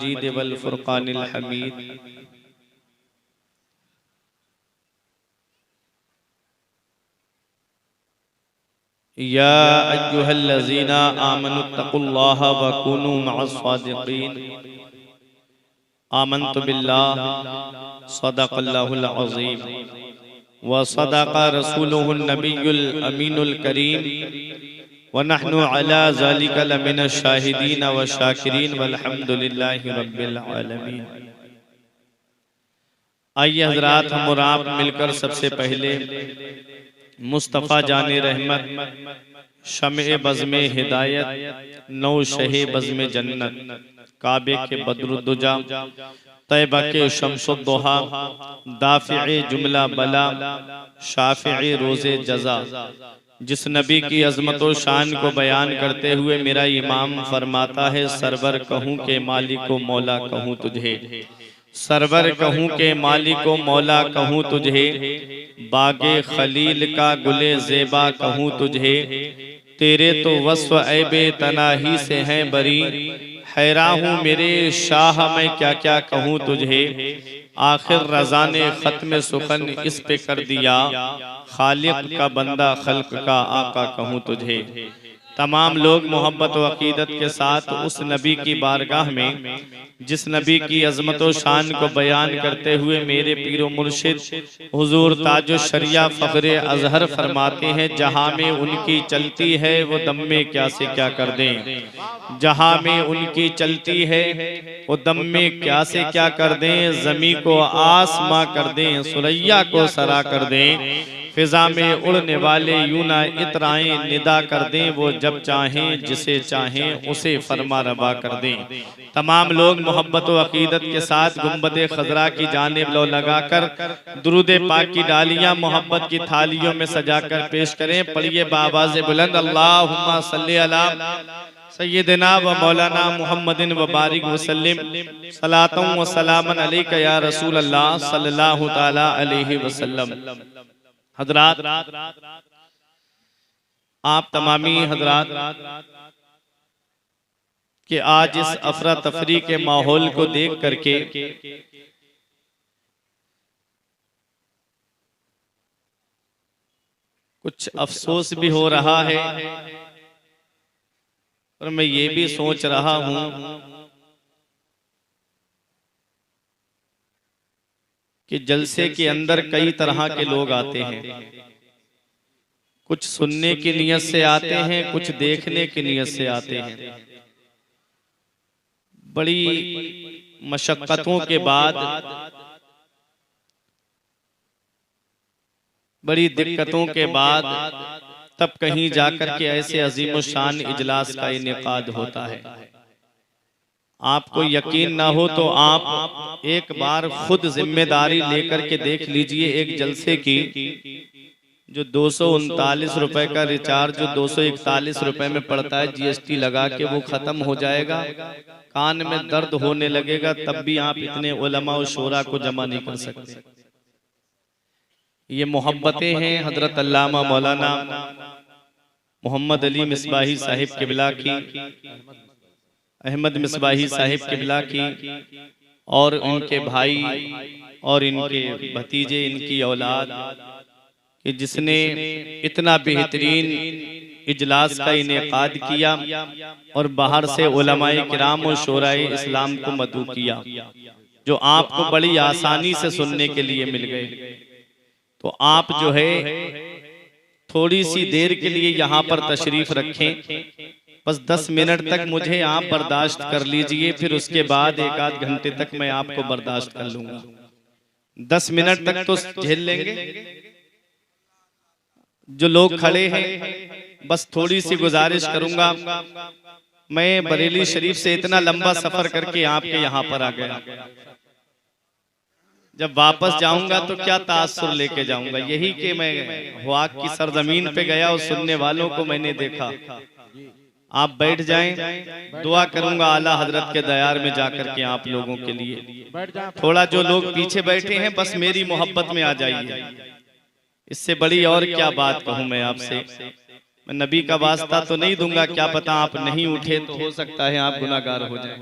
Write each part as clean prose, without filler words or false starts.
मजीद वल फुरकानिल हमीद। या अय्युहल्लज़ीना आमनुत्तकुल्लाह व कुनू मअस्सादिकीन। आमन्तु बिल्लाह सदक़ल्लाहुल अज़ीम व सदक़ रसूलुहुन नबियुल अमीनुल करीम व नहनु अला ज़ालिका लमिनश शाहिदीन व शाकिरीन वल्हम्दुलिल्लाहि रब्बिल आलमीन। आइए हज़रात, हम और आप मिलकर सबसे पहले मुस्तफ़ा जाने रहमत, शम्ए बज़्मे हिदायत, नौ शहे बज़्मे जन्नत, काबे के बद्रुद्दुजा, तैबा के शम्सुद्दुहा, दाफ़िए जुमला बला, शाफ़िए रोज़े जज़ा, जिस नबी की अज़मत व शान को बयान करते हुए मेरा इमाम फरमाता है, सरवर कहूँ के मालिक व मौला कहूँ तुझे, सरवर कहूँ के मालिक व मौला कहूँ तुझे, बागे खलील का गुले ज़ेबा कहूँ तुझे, तेरे तो वस्फ़ ऐबे तनाही से हैं बरी, हैरा हूँ मेरे शाह मैं क्या क्या कहूँ तुझे, आखिर रज़ा ने ख़त्म सुखन इस पे कर दिया, खालिक का बंदा खल्क का आका कहूँ तुझे। तमाम लोग मोहब्बत व अकीदत के साथ उस नबी की बारगाह में, जिस नबी की अज़मत व शान को बयान करते हुए मेरे पीरो मुर्शिद हुजूर ताजो शरिया फ़ख्रे अज़हर फरमाते हैं, जहाँ में उनकी चलती है वो दम में क्या से क्या कर दें, जहाँ में उनकी चलती है वो दम में क्या से क्या कर दें, ज़मी को आसमां कर दें, सुरैया को सरा कर दें, फिजा में उड़ने वाले यूं ना इतराएं निदा कर दें, वो जब चाहें जिसे चाहें उसे फरमा रवा कर दें। तमाम लोग मोहब्बत व अकीदत के साथ गुंबद खजरा की जानिब लो लगाकर दुरूद पाक की डालियां मोहब्बत की थालियों में सजाकर पेश करें। पढ़िए बाआवाज़ बुलंद, अल्लाहुम्मा सल्ली अला सय्यिदना व मौलाना मुहम्मदिन व बारिक वसल्लिम, सलातन व सलामन अलैका या रसूल अल्लाह सल्लल्लाहु तआला अलैहि वसल्लम। हजरात, आप तमामी हजरात कि आज इस अफरा तफरी के माहौल को देख करके कुछ अफसोस भी हो रहा है, और मैं ये भी सोच रहा हूं कि जलसे के अंदर कई तरह के लोग आते हैं, कुछ सुनने की नियत से आते हैं, कुछ देखने की नियत से आते हैं। बड़ी मशक्कतों के बाद, बड़ी दिक्कतों के बाद तब कहीं जाकर के ऐसे अजीम शान इजलास का इनेकाद होता है। आपको यकीन ना हो तो आप एक बार खुद जिम्मेदारी लेकर के देख लीजिए, एक जलसे की जो 239 रुपए का रिचार्ज जो 241 रुपए में पड़ता है, जीएसटी लगा के वो खत्म हो जाएगा, कान में दर्द होने लगेगा, तब भी आप इतने उलमा और शोरा को जमा नहीं कर सकते। ये मोहब्बतें हैं हजरत अल्लामा मौलाना मोहम्मद अली मिसबाही साहिब किबला की, अहमद मिसबाही साहिब किबला की, और इनके भाई और इनके भतीजे, इनकी औलाद, कि जिसने इतना बेहतरीन इजलास का इनेकाद किया और बाहर से उलमाए किराम और शोराए इस्लाम को मदऊ किया, जो आपको बड़ी आसानी से सुनने के लिए मिल गए। तो आप जो है थोड़ी सी देर के लिए यहाँ पर तशरीफ रखें, बस 10 मिनट तक मुझे आप बर्दाश्त कर लीजिए, फिर उसके बाद 1 आध घंटे तक मैं आपको बर्दाश्त कर लूंगा। 10 मिनट तक तो झेल लेंगे। जो लोग खड़े हैं, बस थोड़ी सी गुजारिश करूंगा, मैं बरेली शरीफ से इतना लंबा सफर करके आपके यहाँ पर आ गया, जब वापस जाऊंगा तो क्या तासुर लेके जाऊंगा। यही कि मैं हुआ की सरजमीन पे गया और सुनने वालों को मैंने देखा। आप बैठ जाएं, दुआ करूंगा आला हजरत के दयार में जाकर के आप लोगों के लिए। थोड़ा जो लोग पीछे बैठे हैं, बस मेरी मोहब्बत में आ जाइए, इससे बड़ी और क्या बात कहूं मैं आपसे। मैं नबी का वास्ता तो नहीं दूंगा, क्या पता आप नहीं उठे तो हो सकता है आप गुनाहगार हो जाएं।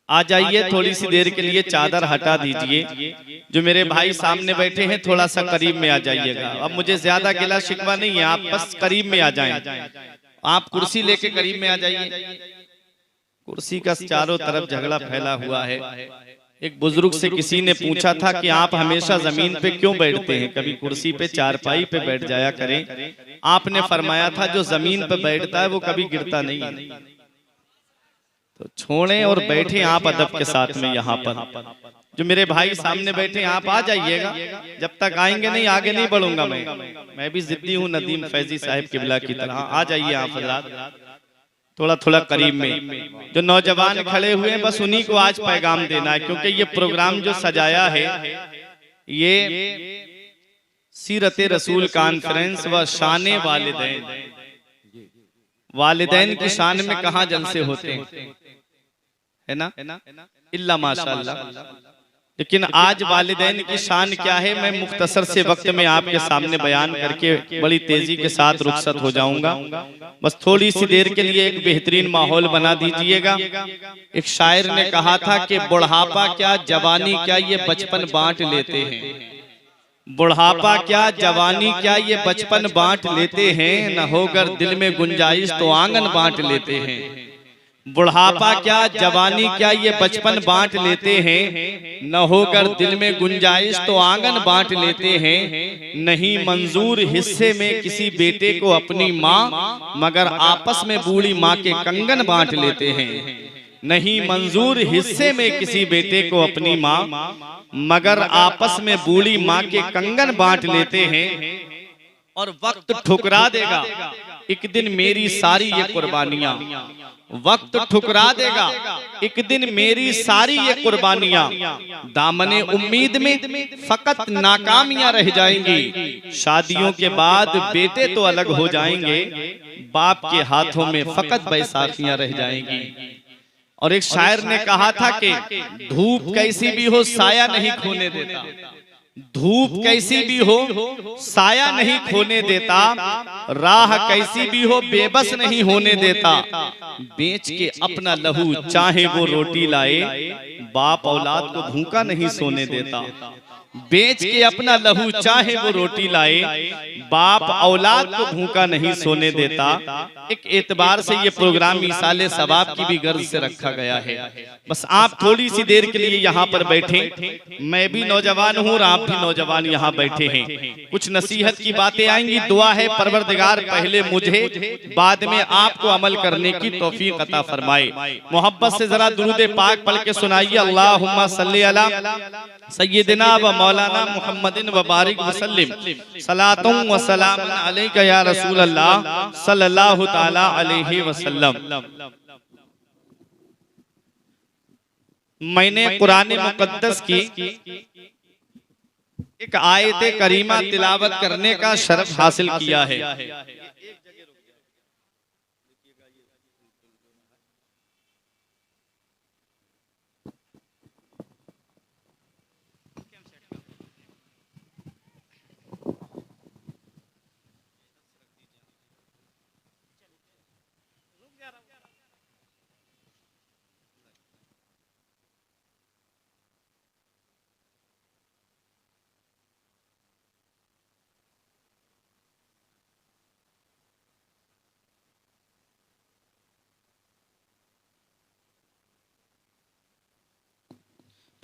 आ जाइए, थोड़ी सी देर के लिए चादर हटा दीजिए। जो मेरे भाई सामने बैठे हैं थोड़ा सा करीब में आ जाइएगा। अब मुझे ज्यादा गिला शिकवा नहीं है, आप बस करीब में आ जाएं। आप कुर्सी लेके करीब में आ जाइए। कुर्सी का चारों तरफ झगड़ा फैला हुआ है। एक बुजुर्ग से किसी ने पूछा था कि आप हमेशा जमीन पे क्यों बैठते हैं, कभी कुर्सी पे चारपाई पे बैठ जाया करें। आपने फरमाया था जो जमीन पे बैठता है वो कभी गिरता नहीं है। तो छोड़ें और बैठे आप अदब के साथ में। यहाँ पर जो मेरे भाई सामने बैठे आप आ जाइएगा, जब तक आएंगे नहीं आगे नहीं बढ़ूंगा मैं भी जिद्दी हूँ नदीम फैजी साहिब किबला की तरह। आ जाइए आप हजरात थोड़ा थोड़ा करीब में। जो नौजवान खड़े हुए हैं बस उन्हीं को आज पैगाम देना है, क्योंकि ये प्रोग्राम जो सजाया है ये सीरत रसूल कॉन्फ्रेंस व शान वालिदैन। वालिदैन की शान में कहाँ जलसे होते हैं, है ना, इल्ला माशाअल्लाह। लेकिन आज वालिदैन की शान क्या है, मैं मुख्तसर से वक्त में आपके सामने बयान करके बड़ी तेजी के साथ रुखसत हो जाऊंगा। बस थोड़ी सी देर के लिए एक बेहतरीन माहौल बना दीजिएगा। एक शायर ने कहा था कि बुढ़ापा क्या जवानी क्या ये बचपन बांट लेते हैं। बुढ़ापा क्या जवानी क्या ये बचपन बांट लेते हैं, न होकर दिल में गुंजाइश तो आंगन बांट लेते हैं। बुढ़ापा क्या जवानी क्या ये बचपन बांट लेते हैं, न होकर दिल में गुंजाइश तो आंगन बांट लेते हैं। नहीं मंजूर हिस्से में किसी बेटे को अपनी माँ, मगर आपस में बूढ़ी माँ के कंगन बांट लेते हैं। नहीं मंजूर हिस्से में किसी बेटे को अपनी माँ, मगर आपस में बूढ़ी माँ के कंगन बांट लेते हैं। और वक्त ठुकरा देगा एक दिन मेरी सारी ये कुर्बानियां, वक्त ठुकरा देगा एक दिन मेरी सारी ये कुर्बानियां। दामने उम्मीद में फकत नाकामियां रह जाएंगी। शादियों के बाद बेटे तो अलग हो जाएंगे, बाप के हाथों में फकत बैसाखियां रह जाएंगी। और एक शायर ने कहा था कि धूप कैसी भी हो साया नहीं खोने देता। धूप कैसी भी हो साया नहीं खोने देता, राह कैसी भी हो बेबस नहीं होने देता। बेच के अपना लहू चाहे वो रोटी लाए, बाप औलाद को भूखा नहीं सोने देता। बेच के अपना लहू चाहे वो रोटी लाए, बाप औलाद को भूखा नहीं सोने देता। एक एतबार से ये प्रोग्राम मिसाले सवाब की भी गर्ज से रखा गया है। बस आप थोड़ी सी देर के लिए यहाँ पर बैठे। मैं भी नौजवान हूँ और आप भी नौजवान यहाँ बैठे हैं। कुछ नसीहत की बातें आएंगी। दुआ है परवरदिगार पहले मुझे बाद में आपको अमल करने की तौफीक अता फरमाए। मोहब्बत से जरा दुरूद पाक पढ़ के सुनाइए। अल्लाहुम्मा सल्ली अला सय्यिदिना व मौलाना मुहम्मदिन व बारिक वसल्लिम सलातुं व सलामुन अलैका या रसूल अल्लाह सल्लल्लाहु ताला अलैहि वसल्लम। मैंने कुरान मुकद्दस की एक आयत करीमा तिलावत करने का शरफ हासिल किया है।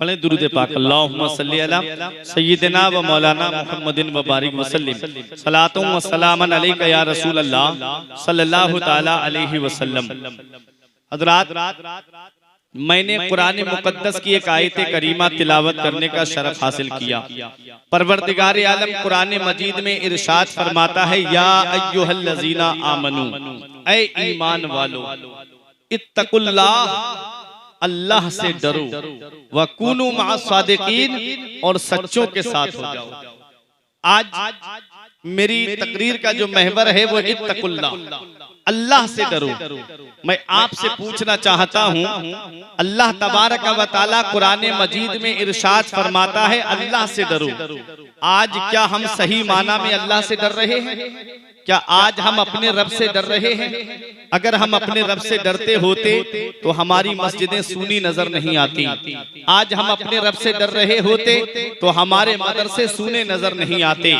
पढ़े दुरूद पाक। अल्लाहुम्मा सल्ली अला सय्यिदिना व मौलाना मुहम्मदिन व बारिक वसल्लिम सलातुं व सलामन अलैका या रसूल अल्लाह सल्लल्लाहु ताला अलैहि वसल्लम। हज़रात, मैंने कुरान मुकद्दस की एक आयत करीमा तिलावत करने का शरफ हासिल किया। परवरदिगार आलम कुरान मजीद में इरशाद फरमाता है, या अय्युहल्लज़ीना आमनू, ऐ ईमान वालो, इत्तकुल्लाह, अल्लाह से डरो, वकूनू मअ सादिकीन, और सच्चों के साथ हो जाओ। आज मेरी तकरीर का जो महवर है वो इत्तकुल्लाह, अल्लाह से डरो। मैं आपसे पूछना चाहता हूँ, अल्लाह तबारक व तआला कुरान मजीद में इरशाद फरमाता है अल्लाह से डरो। आज क्या हम सही माना में अल्लाह से डर रहे हैं? क्या आज हम अपने रब से डर रहे हैं? अगर हम अपने रब से डरते होते तो हमारी मस्जिदें सूनी नजर नहीं आती। आज हम अपने रब से डर रहे होते तो हमारे मदरसे सूने नजर नहीं आते।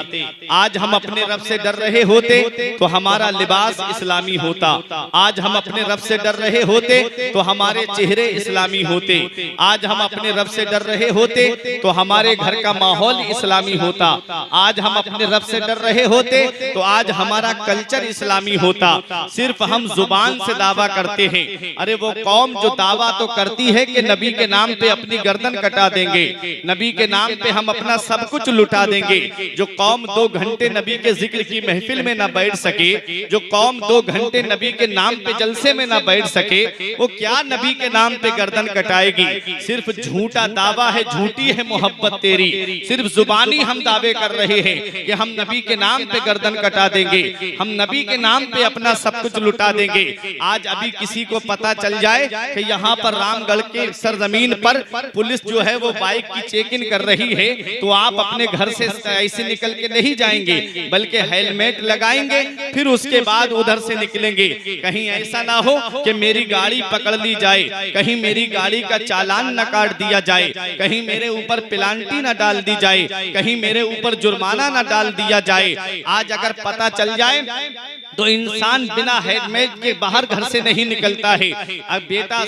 आज हम अपने रब से डर रहे होते तो हमारा लिबास इस्लामी होता। आज हम अपने रब से डर रहे होते तो हमारे चेहरे इस्लामी होते। आज हम अपने रब से डर रहे होते तो हमारे घर का माहौल इस्लामी होता। आज हम अपने रब से डर रहे होते तो आज हमारा कल्चर इस्लामी होता। सिर्फ हम जुबान से दावा करते हैं। अरे वो कौम जो दावा तो करती है कि नबी के नाम पे अपनी गर्दन कटा देंगे, नबी के नाम पे हम अपना सब कुछ लुटा देंगे। जो कौम 2 घंटे नबी के जिक्र की महफिल में ना बैठ सके, जो कौम 2 घंटे नबी के नाम पे जलसे में ना बैठ सके, वो क्या नबी के नाम पे गर्दन कटाएगी? सिर्फ झूठा दावा है, झूठी है मोहब्बत तेरी। सिर्फ जुबानी हम दावे कर रहे हैं कि हम नबी के नाम पे गर्दन कटा देंगे, हम नबी के नाम पे अपना सब कुछ लुटा देंगे। आज अभी किसी को पता चल जाए कि यहाँ पर रामगढ़ के सरजमीन पर पुलिस जो है वो बाइक की चेक इन कर रही है, तो आप अपने घर से ऐसे निकल के नहीं जाएंगे, बल्कि हेलमेट लगाएंगे, फिर उसके बाद उधर से निकलेंगे। कहीं ऐसा ना हो कि मेरी गाड़ी पकड़ ली जाए, कहीं मेरी गाड़ी का चालान न काट दिया जाए, कहीं मेरे ऊपर पेनाल्टी न डाल दी जाए, कहीं मेरे ऊपर जुर्माना न डाल दिया जाए। आज अगर पता चल जाए तो इंसान बिना हेलमेट के बाहर घर से नहीं निकलता है। अब बेटा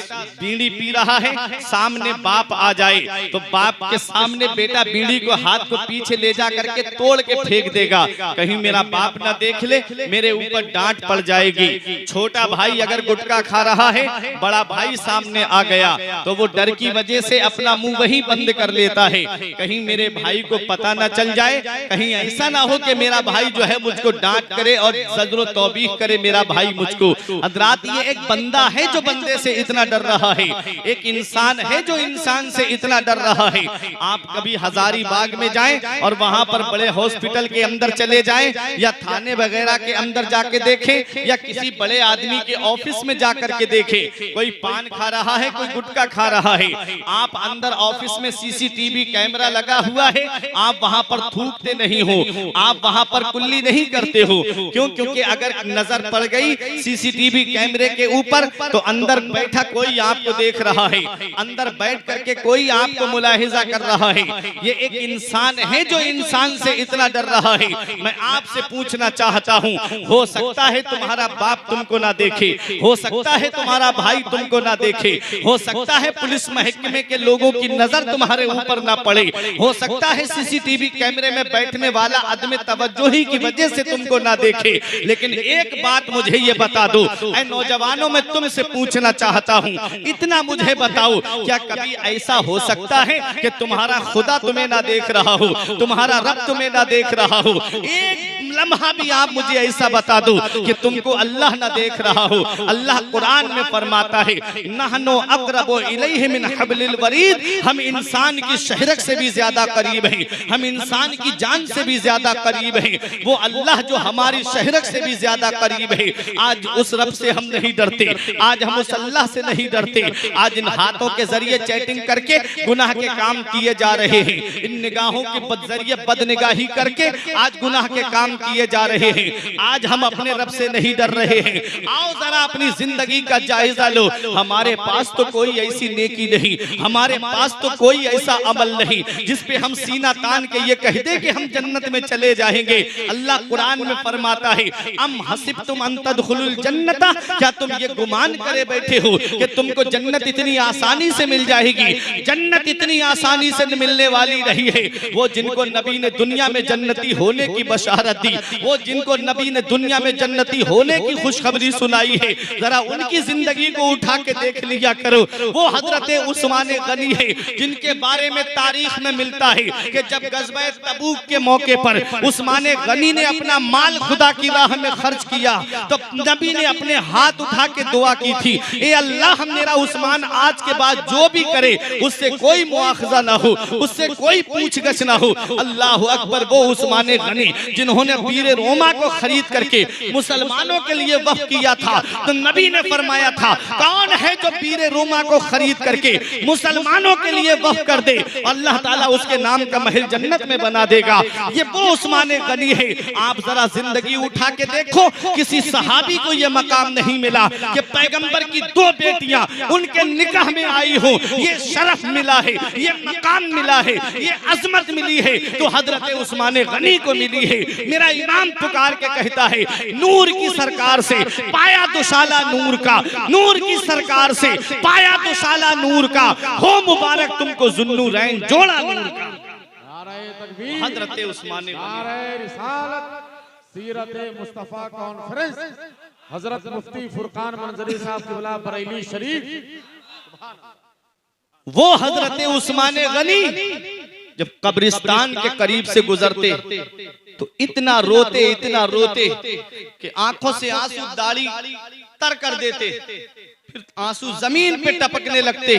बीड़ी पी रहा है, सामने बाप आ जाए तो बाप के सामने बेटा बीड़ी को हाथ को पीछे ले जा करके तोड़ के फेंक देगा, कहीं मेरा बाप ना देख ले, मेरे ऊपर डांट पड़ जाएगी। छोटा भाई अगर गुटखा खा रहा है, बड़ा भाई सामने आ गया तो वो डर की वजह से अपना मुंह वही बंद कर लेता है, कहीं मेरे भाई को पता ना चल जाए, कहीं ऐसा ना हो कि मेरा भाई जो है मुझको डांट करे और ज़ज्र तौबीख करे मेरा भाई मुझको। हज़रात, ये एक बंदा है जो बंदे से इतना डर रहा है, एक इंसान है जो इंसान से इतना डर रहा है। आप कभी हजारीबाग में जाएं और वहां पर बड़े हॉस्पिटल के अंदर चले जाएं या थाने वगैरह के अंदर जाके देखें या किसी बड़े आदमी के ऑफिस में जाकर के देखें, कोई पान खा रहा है, कोई गुटखा खा रहा है, आप अंदर ऑफिस में सीसीटीवी कैमरा लगा हुआ है, आप वहां पर थूकते नहीं हो, आप वहां पर कुल्ली नहीं करते हो। क्यों? क्योंकि अगर नजर पड़ गई सीसीटीवी कैमरे के ऊपर तो अंदर बैठा कोई आपको देख रहा है, अंदर बैठ करके कोई आपको मुलाहिजा कर रहा है। ये एक इंसान है जो इंसान से इतना डर रहा है। मैं आपसे पूछना चाहता हूँ, हो सकता है तुम्हारा बाप तुमको ना देखे, हो सकता है तुम्हारा भाई तुमको ना देखे, हो सकता है पुलिस महकमे के लोगों की नजर तुम्हारे ऊपर ना पड़े, हो सकता है सीसीटीवी कैमरे में बैठने वाला आदमी तवज्जोही की वजह से तुमको ना देखे, लेकिन एक बात मुझे ये बता दो, ऐ नौजवानों, मैं तुमसे पूछना चाहता हूँ, इतना मुझे बताओ, क्या कभी ऐसा हो सकता है कि तुम्हारा खुदा तुम्हें ना देख रहा हो, तुम्हारा रब तुम्हें ना देख रहा हो? एक लम्हा भी आप मुझे ऐसा बता दो कि तुमको अल्लाह ना देख रहा हो। अल्लाह कुरान में फरमाता है, नहनु अक़रबु इलैहि मिन हब्लिल वरीद, हम इंसान की शहरक से भी ज्यादा करीब हैं, हम इंसान की जान से भी ज्यादा करीब हैं। वो अल्लाह जो हमारी शहरक से भी ज्यादा करीब है, आज उस रब से हम नहीं डरते, आज हम उस अल्लाह से नहीं डरते। आज इन हाथों के जरिए चैटिंग करके गुनाह के काम किए जा रहे हैं, इन निगाहों के जरिए बदनिगाही करके आज गुनाह के काम किए जा रहे हैं। आज हम अपने रब से नहीं डर रहे हैं। आओ जरा अपनी जिंदगी का जायजा लो। हमारे पास तो कोई ऐसी नेकी नहीं, हमारे पास तो कोई ऐसा अमल नहीं जिस पे हम सीना तान के ये कह दे कि हम जन्नत में चले जाएंगे। अल्लाह कुरान में फरमाता है, अम हसिबतुम अन तदखुलुल जन्नता, क्या तुम ये गुमान करे बैठे हो कि तुमको जन्नत इतनी आसानी से मिल जाएगी? जन्नत इतनी आसानी से मिलने वाली नहीं है। वो जिनको नबी ने दुनिया में जन्नती होने की बशारत दी, वो जिनको नबी ने दुनिया में जन्नती होने की खुशखबरी सुनाई है, जरा उनकी जिंदगी को उठा के देख लिया करो। वो हजरत उस्मान गनी है, जिनके बारे में तारीख में मिलता है कि जब गज़वा तबूक के मौके पर उस्मान गनी ने अपना माल खुदा की राह में खर्च किया तो नबी ने अपने हाथ उठा के दुआ की थी, ए अल्लाह, मेरा उस्मान आज के बाद जो भी करे उससे कोई मुआखजा ना हो, उससे कोई पूछगछ ना हो। अल्लाह अकबर, वो उस्मान गनी जिन्होंने बीर रोमा को खरीद करके मुसलमानों के लिए वक्फ किया था, तो नबी ने फरमाया था कौन है जो बीर रोमा को खरीद करके मुसलमानों के लिए वक्फ कर दे, अल्लाह ताला उसके नाम का महल जन्नत में बना देगा। ये वो उस्मान गनी है। आप जरा जिंदगी उठा के देखो, किसी सहाबी को ये मकाम नहीं मिला कि पैगंबर की 2 बेटियां उनके निकाह में आई हो। ये शरफ मिला है, ये मकाम मिला है, ये अजमत मिली है तो हजरत उस्मान गनी को मिली है। मेरा इमाम पुकार के कहता है नूर की सरकार से पाया दुशाला नूर का, नूर की सरकार से पाया दुशाला नूर का, हो मुबारक तुमको जुन्नूरैन जोड़ा नूर का। हजरत उस्मान सीरत मुस्तफा कॉन्फ्रेंस हजरत मुफ्ती फुरकान मंजरी साहब क़िबला बरेली शरीफ। वो हजरत उस्मान गनी जब कब्रिस्तान के करीब से गुजरते तो इतना रोते कि आंखों से आंसू दाढ़ी तर कर देते, फिर आंसू जमीन पे टपकने लगते।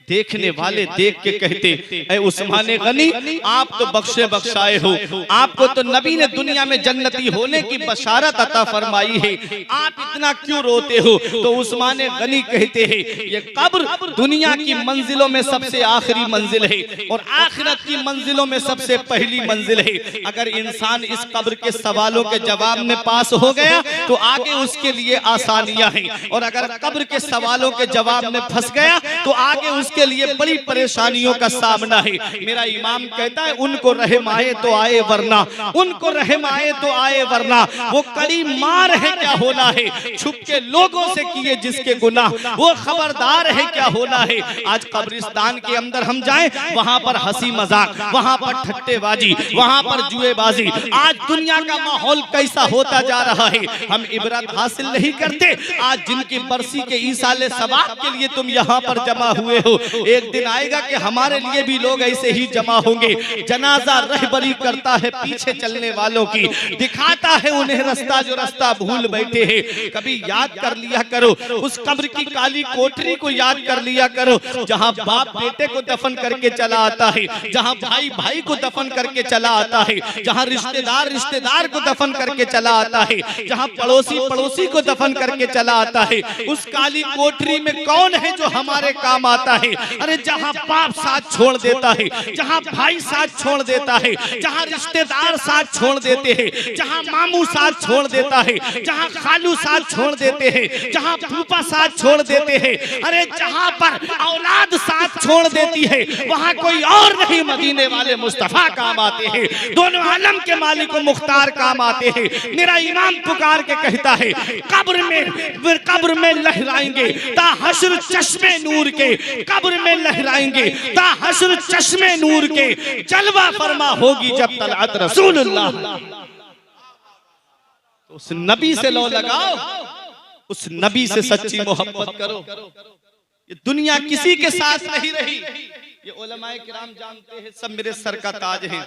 देखने वाले देख के कहते ऐ उस्मान गनी आप तो बख्शे बख्शाए हो, आपको तो नबी ने दुनिया में जन्नती होने की बशारत अता फरमाई है, आप इतना क्यों रोते हो? तो उस्मान गनी कहते हैं ये कब्र दुनिया की मंजिलों में सबसे आखिरी मंजिल है और आखिरत की मंजिलों में सबसे पहली मंजिल है। अगर इंसान इस कब्र के सवालों के जवाब में पास हो गया तो आगे उसके लिए आसानियां हैं, और अगर कब्र के सवालों के जवाब में फंस गया तो आगे उसके लिए बड़ी परेशानियों का सामना है। मेरा इमाम कहता है उनको रहम आए तो आए वरना, उनको रहम आए तो आए वरना, वो कड़ी मार है क्या होना है, छुप के लोगों से किए जिसके गुनाह वो खबरदार है क्या होना है। आज कब्रिस्तान के अंदर हम जाएं, वहां पर हंसी मजाक, वहां पर ठट्टेबाजी, वहां पर जुएबाजी, आज दुनिया का माहौल कैसा होता जा रहा है हम इबरत हासिल नहीं करते। आज जिनकी बरसी के ईसाले सवाब के लिए तुम यहाँ पर जमा हुए हो, एक दिन आएगा कि हमारे लिए भी लोग ऐसे ही जमा होंगे। जनाजा रहबरी करता है पीछे चलने वालों की, दिखाता है उन्हें रास्ता जो रास्ता भूल बैठे हैं। कभी याद कर लिया करो उस कब्र की काली कोठरी को, याद कर लिया करो जहाँ बाप बेटे को दफन करके चला आता है, जहाँ भाई भाई को दफन करके चला आता है, जहाँ रिश्तेदार रिश्तेदार को दफन करके चला आता है, जहाँ पड़ोसी पड़ोसी को दफन करके चला आता है। उस काली कोठरी में कौन है जो हमारे काम आता है? अरे जहाँ बाप साथ छोड़ देता है, जहाँ भाई साथ छोड़ देता है, जहाँ रिश्तेदार साथ छोड़ देते हैं, जहाँ मामू साथ छोड़ देता है, जहाँ खालू साथ छोड़ देते हैं, जहाँ फूफा साथ छोड़ देते हैं, अरे जहाँ पर औलाद साथ छोड़ देती है वहाँ कोई और नहीं, मदीने वाले मुस्तफा काम आते हैं, दोनों आलम के मालिक मुख्तार काम आते हैं। मेरा इमाम पुकार के कहता है कब्र में लहराएंगे ता हश्र चश्मे नूर के, कब्र में लहराएंगे ता हश्र चश्मे नूर के, जलवा फरमा होगी जब तलअत रसूलुल्लाह। उस नबी से लो लगाओ, उस नबी से सच्ची मोहब्बत करो। ये दुनिया किसी के साथ नहीं रही, ये उलमाए किराम जानते हैं, सब मेरे सर का ताज है।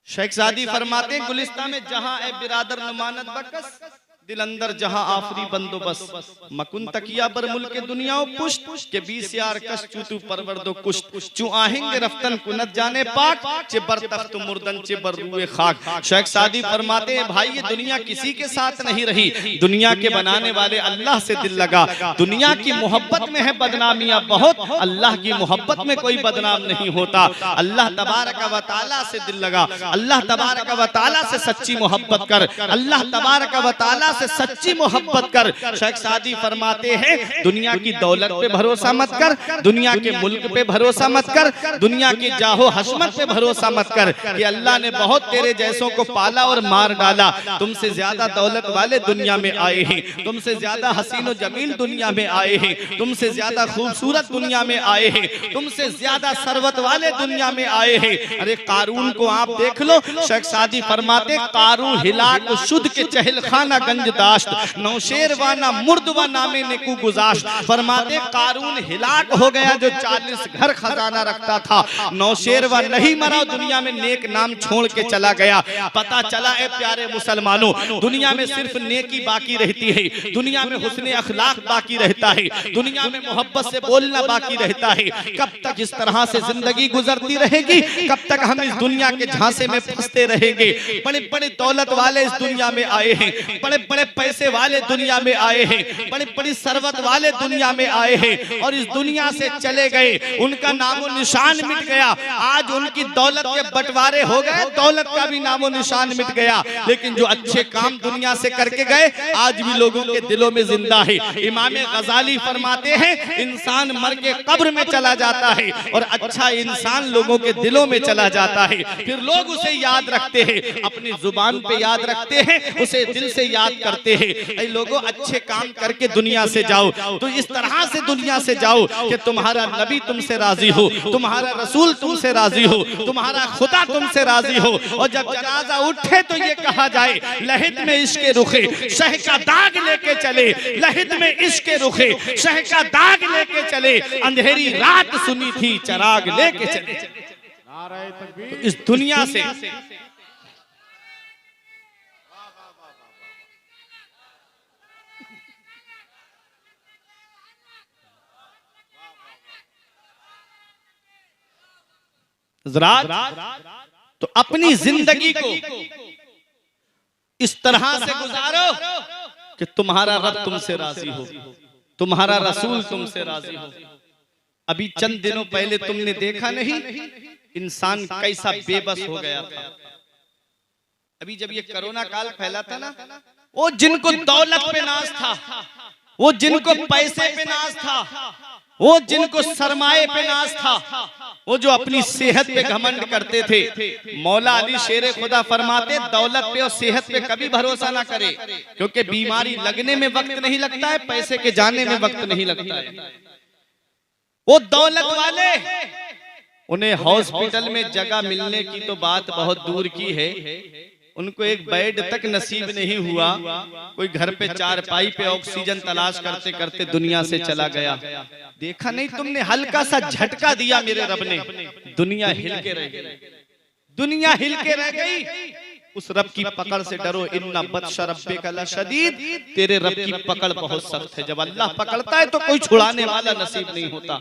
शेख सादी फरमाते हैं गुलिस्तान में जहां ए बिरादर नुमानत बकस, दिल अंदर जहां आफरी बंदोबस्त, मकुन तकिया पर मुल्क दुनिया पुष्ट के 20 यार कश चूतू परवरदो कुश्त, चू आहेंगे रफ्तन कुनत जाने पाक, चे बर तख्त मुर्दन चे बर रूए खाक। शेख सादी फरमाते हैं भाई ये दुनिया किसी के साथ नहीं रही, दुनिया के बनाने वाले अल्लाह से दिल लगा। दुनिया की मोहब्बत में है बदनामियां बहुत, अल्लाह की मोहब्बत में कोई बदनाम नहीं होता। अल्लाह तबारक व तआला से दिल लगा, अल्लाह तबारक व तआला से सच्ची मोहब्बत कर, अल्लाह तबारक व तआला से सच्ची मोहब्बत कर। शेख सादी फरमाते हैं दुनिया की दौलत पे भरोसा मत कर, दुनिया के मुल्क पे भरोसा मत कर, दुनिया की जाहो हशमत पे भरोसा मत कर कि अल्लाह ने बहुत तेरे जैसों को पाला और मार डाला। तुमसे ज्यादा दौलत वाले दुनिया में आए हैं, तुमसे ज्यादा हसीन और जमील दुनिया में आए हैं, तुमसे ज्यादा खूबसूरत दुनिया में आए हैं, तुमसे ज्यादा सरवत वाले दुनिया में आए हैं। अरे कारून को आप देख लो, शेख सादी फरमाते कारून हिलाक शुद्ध के चहल खाना गंज दाश्त, नौशेरवाना मुर्दवा नामे नेकू गुजाश्त। फरमाते कारून हिलाक हो गया जो 40 घर खजाना रखता था, नौशेरवा नहीं मरा, दुनिया में नेक नाम छोड़ के चला गया। पता चला है प्यारे मुसलमानों, दुनिया में सिर्फ नेकी बाकी रहती है, दुनिया में हुस्ने अखलाक बाकी रहता है, दुनिया में मोहब्बत से बोलना बाकी रहता है। कब तक इस तरह से जिंदगी गुजरती रहेगी, कब तक हम इस दुनिया के झांसे में फंसते रहेंगे। बड़े बड़े दौलत वाले इस दुनिया में आए हैं, बड़े बड़े पैसे वाले दुनिया में आए हैं, बड़ी बड़ी सरवत वाले दुनिया में आए हैं और इस दुनिया से चले गए, उनका नामो निशान मिट गया। आज उनकी दौलत के बंटवारे हो गए, दौलत का भी नामो निशान मिट गया, लेकिन जो अच्छे काम दुनिया से करके गए आज भी लोगों के दिलों में जिंदा है। इमाम गजाली फरमाते हैं इंसान मर के कब्र में चला जाता है और अच्छा इंसान लोगों के दिलों में चला जाता है, फिर लोग उसे याद रखते हैं, अपनी जुबान पे याद रखते हैं, उसे दिल से याद करते हैं। ऐ लोगों अच्छे काम करके दुनिया से जाओ, तो इस तरह से दुनिया से जाओ कि तुम्हारा नबी तुमसे राजी हो, तुम्हारा रसूल तुमसे राजी हो, तुम्हारा खुदा तुमसे राजी हो। और जब जनाजा उठे तो ये कहा जाए लहिद में इश्क रुखे शह का दाग लेके चले, लहिद में इश्क रुखे शह का दाग लेके चले, अंधेरी रात सुनी थी चराग लेके चले। तो इस दुनिया से तो अपनी जिंदगी को इस तरह से गुजारो कि तुम्हारा रब तुमसे राजी हो, तुम्हारा रसूल तुमसे राजी हो। अभी चंद दिनों पहले तुमने देखा नहीं इंसान कैसा बेबस हो गया था। अभी जब ये कोरोना काल फैला था ना, वो जिनको दौलत पे नाज था, वो जिनको पैसे पे नाज था, वो जिनको सरमाए पे नाज था, वो जो अपनी सेहत पे घमंड करते थे, मौला अली शेरे खुदा फरमाते दौलत पे और सेहत पे कभी भरोसा ना करे, क्योंकि बीमारी लगने में वक्त नहीं लगता है, पैसे के जाने में वक्त नहीं लगता है। वो दौलत वाले उन्हें हॉस्पिटल में जगह मिलने की तो बात बहुत दूर की है, उनको एक बेड तक नसीब नहीं हुआ। कोई घर पे चारपाई पे ऑक्सीजन तलाश करते करते दुनिया से चला गया। देखा नहीं तुमने, हल्का सा झटका दिया मेरे रब ने, दुनिया हिल के रह गई, दुनिया हिल के रह गई। उस रब की पकड़ से डरो, इन्ना बत्श रब्बिका लशदीद, तेरे रब की पकड़ बहुत सख्त है। जब अल्लाह पकड़ता है तो कोई छुड़ाने वाला नसीब नहीं होता।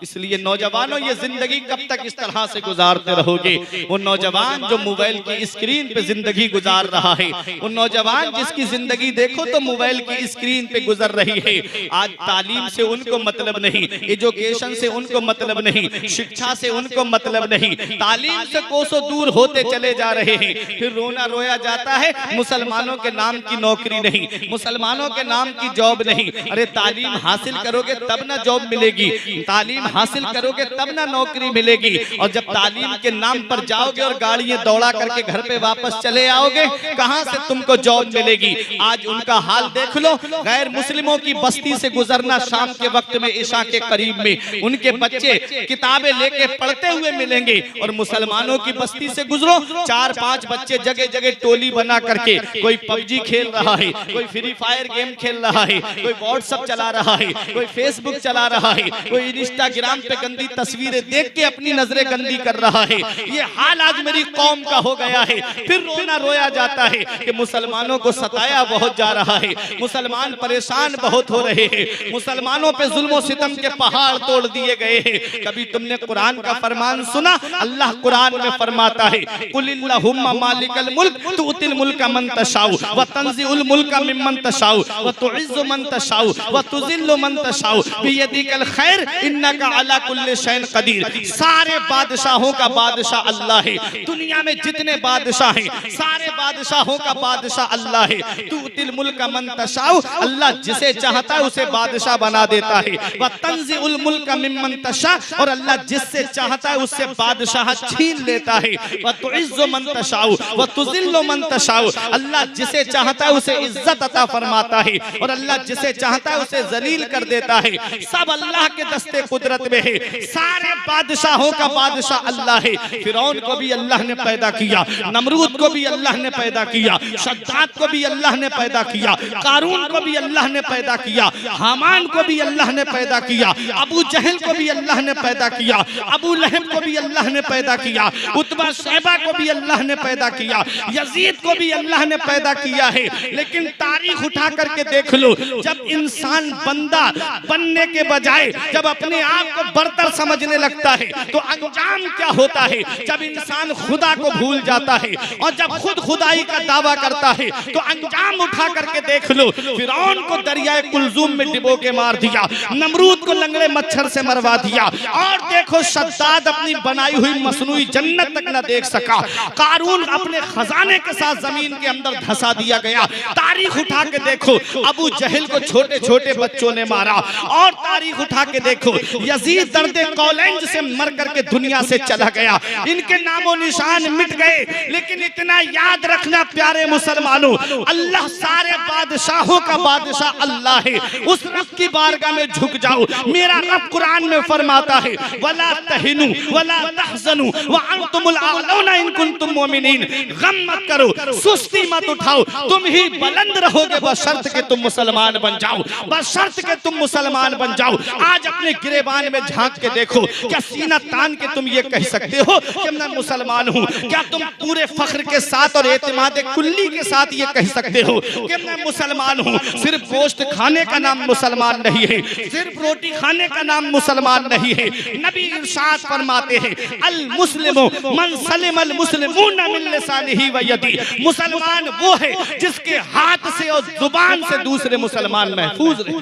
इसलिए नौजवानों, ये जिंदगी कब तक इस तरह से गुजारते रहोगे? वो नौजवान जो मोबाइल की स्क्रीन पे जिंदगी गुजार रहा है, वो नौजवान जिसकी जिंदगी देखो तो मोबाइल की स्क्रीन पे गुजर रही है। आज तालीम से उनको मतलब नहीं, एजुकेशन से उनको मतलब नहीं, शिक्षा से उनको मतलब नहीं, तालीम से कोसों दूर होते चले जा रहे हैं। फिर रोना रोया जाता है, मुसलमानों के नाम की नौकरी नहीं, मुसलमानों के नाम की जॉब नहीं। अरे तालीम हासिल करोगे तब ना जॉब मिलेगी, तालीम हासिल करोगे तब ना नौकरी मिलेगी। और जब तालीम के नाम पर जाओगे और गाड़ियां दौड़ा करके घर पे वापस चले आओगे, कहां से तुमको जॉब मिलेगी? आज उनका हाल देख लो, गैर मुस्लिमों की बस्ती से गुजरना शाम के वक्त में ईशा के करीब में, उनके बच्चे किताबें लेके पढ़ते हुए मिलेंगे, और मुसलमानों की बस्ती से गुजरो, 4-5 बच्चे जगह जगह टोली बना करके कोई पबजी खेल रहा है, कोई फ्री फायर गेम खेल रहा है, कोई व्हाट्सएप चला रहा है, कोई फेसबुक चला रहा है, कोई इंस्टाग्राम पे गंदी तस्वीरें देख के अपनी नजरें गंदी कर रहा है। ये हाल आज मेरी कौम का हो गया है। फिर रोना रोया जाता है कि मुसलमानों को सताया बहुत जा रहा है, मुसलमान परेशान बहुत हो रहे हैं, मुसलमानों पे जुल्म और सितम के पहाड़ तोड़ दिए गए हैं। कभी तुमने कुरान का फरमान सुना? अल्लाह कुरान में फरमाता है, कुलिल्लाहुम्मा मालिकल मुल्क तुतिल मुल्का मन तशाउ व तंजिउल मुल्का मिम्मन तशाउ व तुइज्जु मन तशाउ व तुजिल्लु मन तशाउ बियदिकल खैर इन्नका अला कुल्ली शैइन कदीर। सारे बादशाहों का बादशाह अल्लाह है। दुनिया में जितने बादशाह हैं, सारे बादशाहों का बादशाह अल्लाह है। तुतिल मुल्का मन तशाउ, अल्लाह जिसे चाहता है उसे बादशाह बना देता है। व तंजिउल मुल्का मिम्मन तशा, और अल्लाह जिससे चाहता है उससे बादशाह छीन लेता है। व तुइज्जु मन तशाउ व तुज़िल्लु मन तशाउ, अल्लाह जिसे चाहता है उसे इज्जत अता फरमाता है और अल्लाह जिसे चाहता है उसे जलील कर देता है। सब अल्लाह के दस्ते कुदरत में है। सारे बादशाहों का बादशाह अल्लाह है। फिरौन को भी अल्लाह ने पैदा किया, नमरूद को भी अल्लाह ने पैदा किया, शद्दाद को भी अल्लाह ने पैदा किया, कारून को भी अल्लाह ने पैदा किया, हामान को भी अल्लाह ने पैदा किया, अबू जहल को भी अल्लाह ने पैदा किया, अबू लहब को भी अल्लाह ने पैदा किया, उतबा शैबा को भी अल्लाह ने पैदा किया, यजीद को भी अल्लाह ने पैदा किया है। लेकिन तारीख उठा करके देख लो, जब इंसान बंदा बनने के बजाय जब अपने आप को बर्तर समझने लगता है तो अंजाम क्या होता है? जब इंसान खुदा को भूल जाता है और जब खुद खुदाई का दावा करता है तो अंजाम उठा करके देख लो। फिरौन को दरियाए कुलजुम में डिबो के मार दिया, नमरूद को लंगड़े मच्छर से मरवा दिया, और देखो शद्दाद अपनी बनाई हुई मसनूई जन्नत तक न देख सका, कारून अपने खजाने के साथ जमीन के अंदर धंसा दिया गया। तारीख उठा के देखो, अबू जहल को छोटे छोटे बच्चों ने मारा, और तारीख उठा के देखो यजीद दर्दे कौलेंज से मर करके दुनिया से चला गया। इनके नामो निशान मिट गए। लेकिन इतना याद रखना प्यारे मुसलमानों, अल्लाह सारे बादशाहों का बादशाह अल्लाह है। उस रब की बारगाह में झुक जाओ। मेरा रब कुरान में फरमाता है वला तहिनु वला तहजनु व अंतुमुल आलौना इन कुंतुम मोमिनीन। गम मत करो, सुस्ती मत उठाओ, तुम ही बुलंद रहोगे बशर्त के तुम मुसलमान बन जाओ, बशर्त के तुम मुसलमान बन जाओ। आज अपने गिरेबान में झांक के देखो, क्या सीना तान के तुम ये कह सकते हो कि मैं मुसलमान हूँ? क्या तुम पूरे फख्र के साथ और एतमाद कुल्ली के साथ ये कह सकते हो कि मैं मुसलमान हूँ? सिर्फ गोश्त खाने का नाम मुसलमान नहीं है, सिर्फ रोटी खाने का नाम मुसलमान नहीं है। नबी इरशाद फरमाते हैं अल मुस्लिमु मन सलिमल मुस्लिमून मिन लिसानिही व यदी। मुसलमान वो है जिसके हाथ से और जुबान से दूसरे मुसलमान महफूज रहे,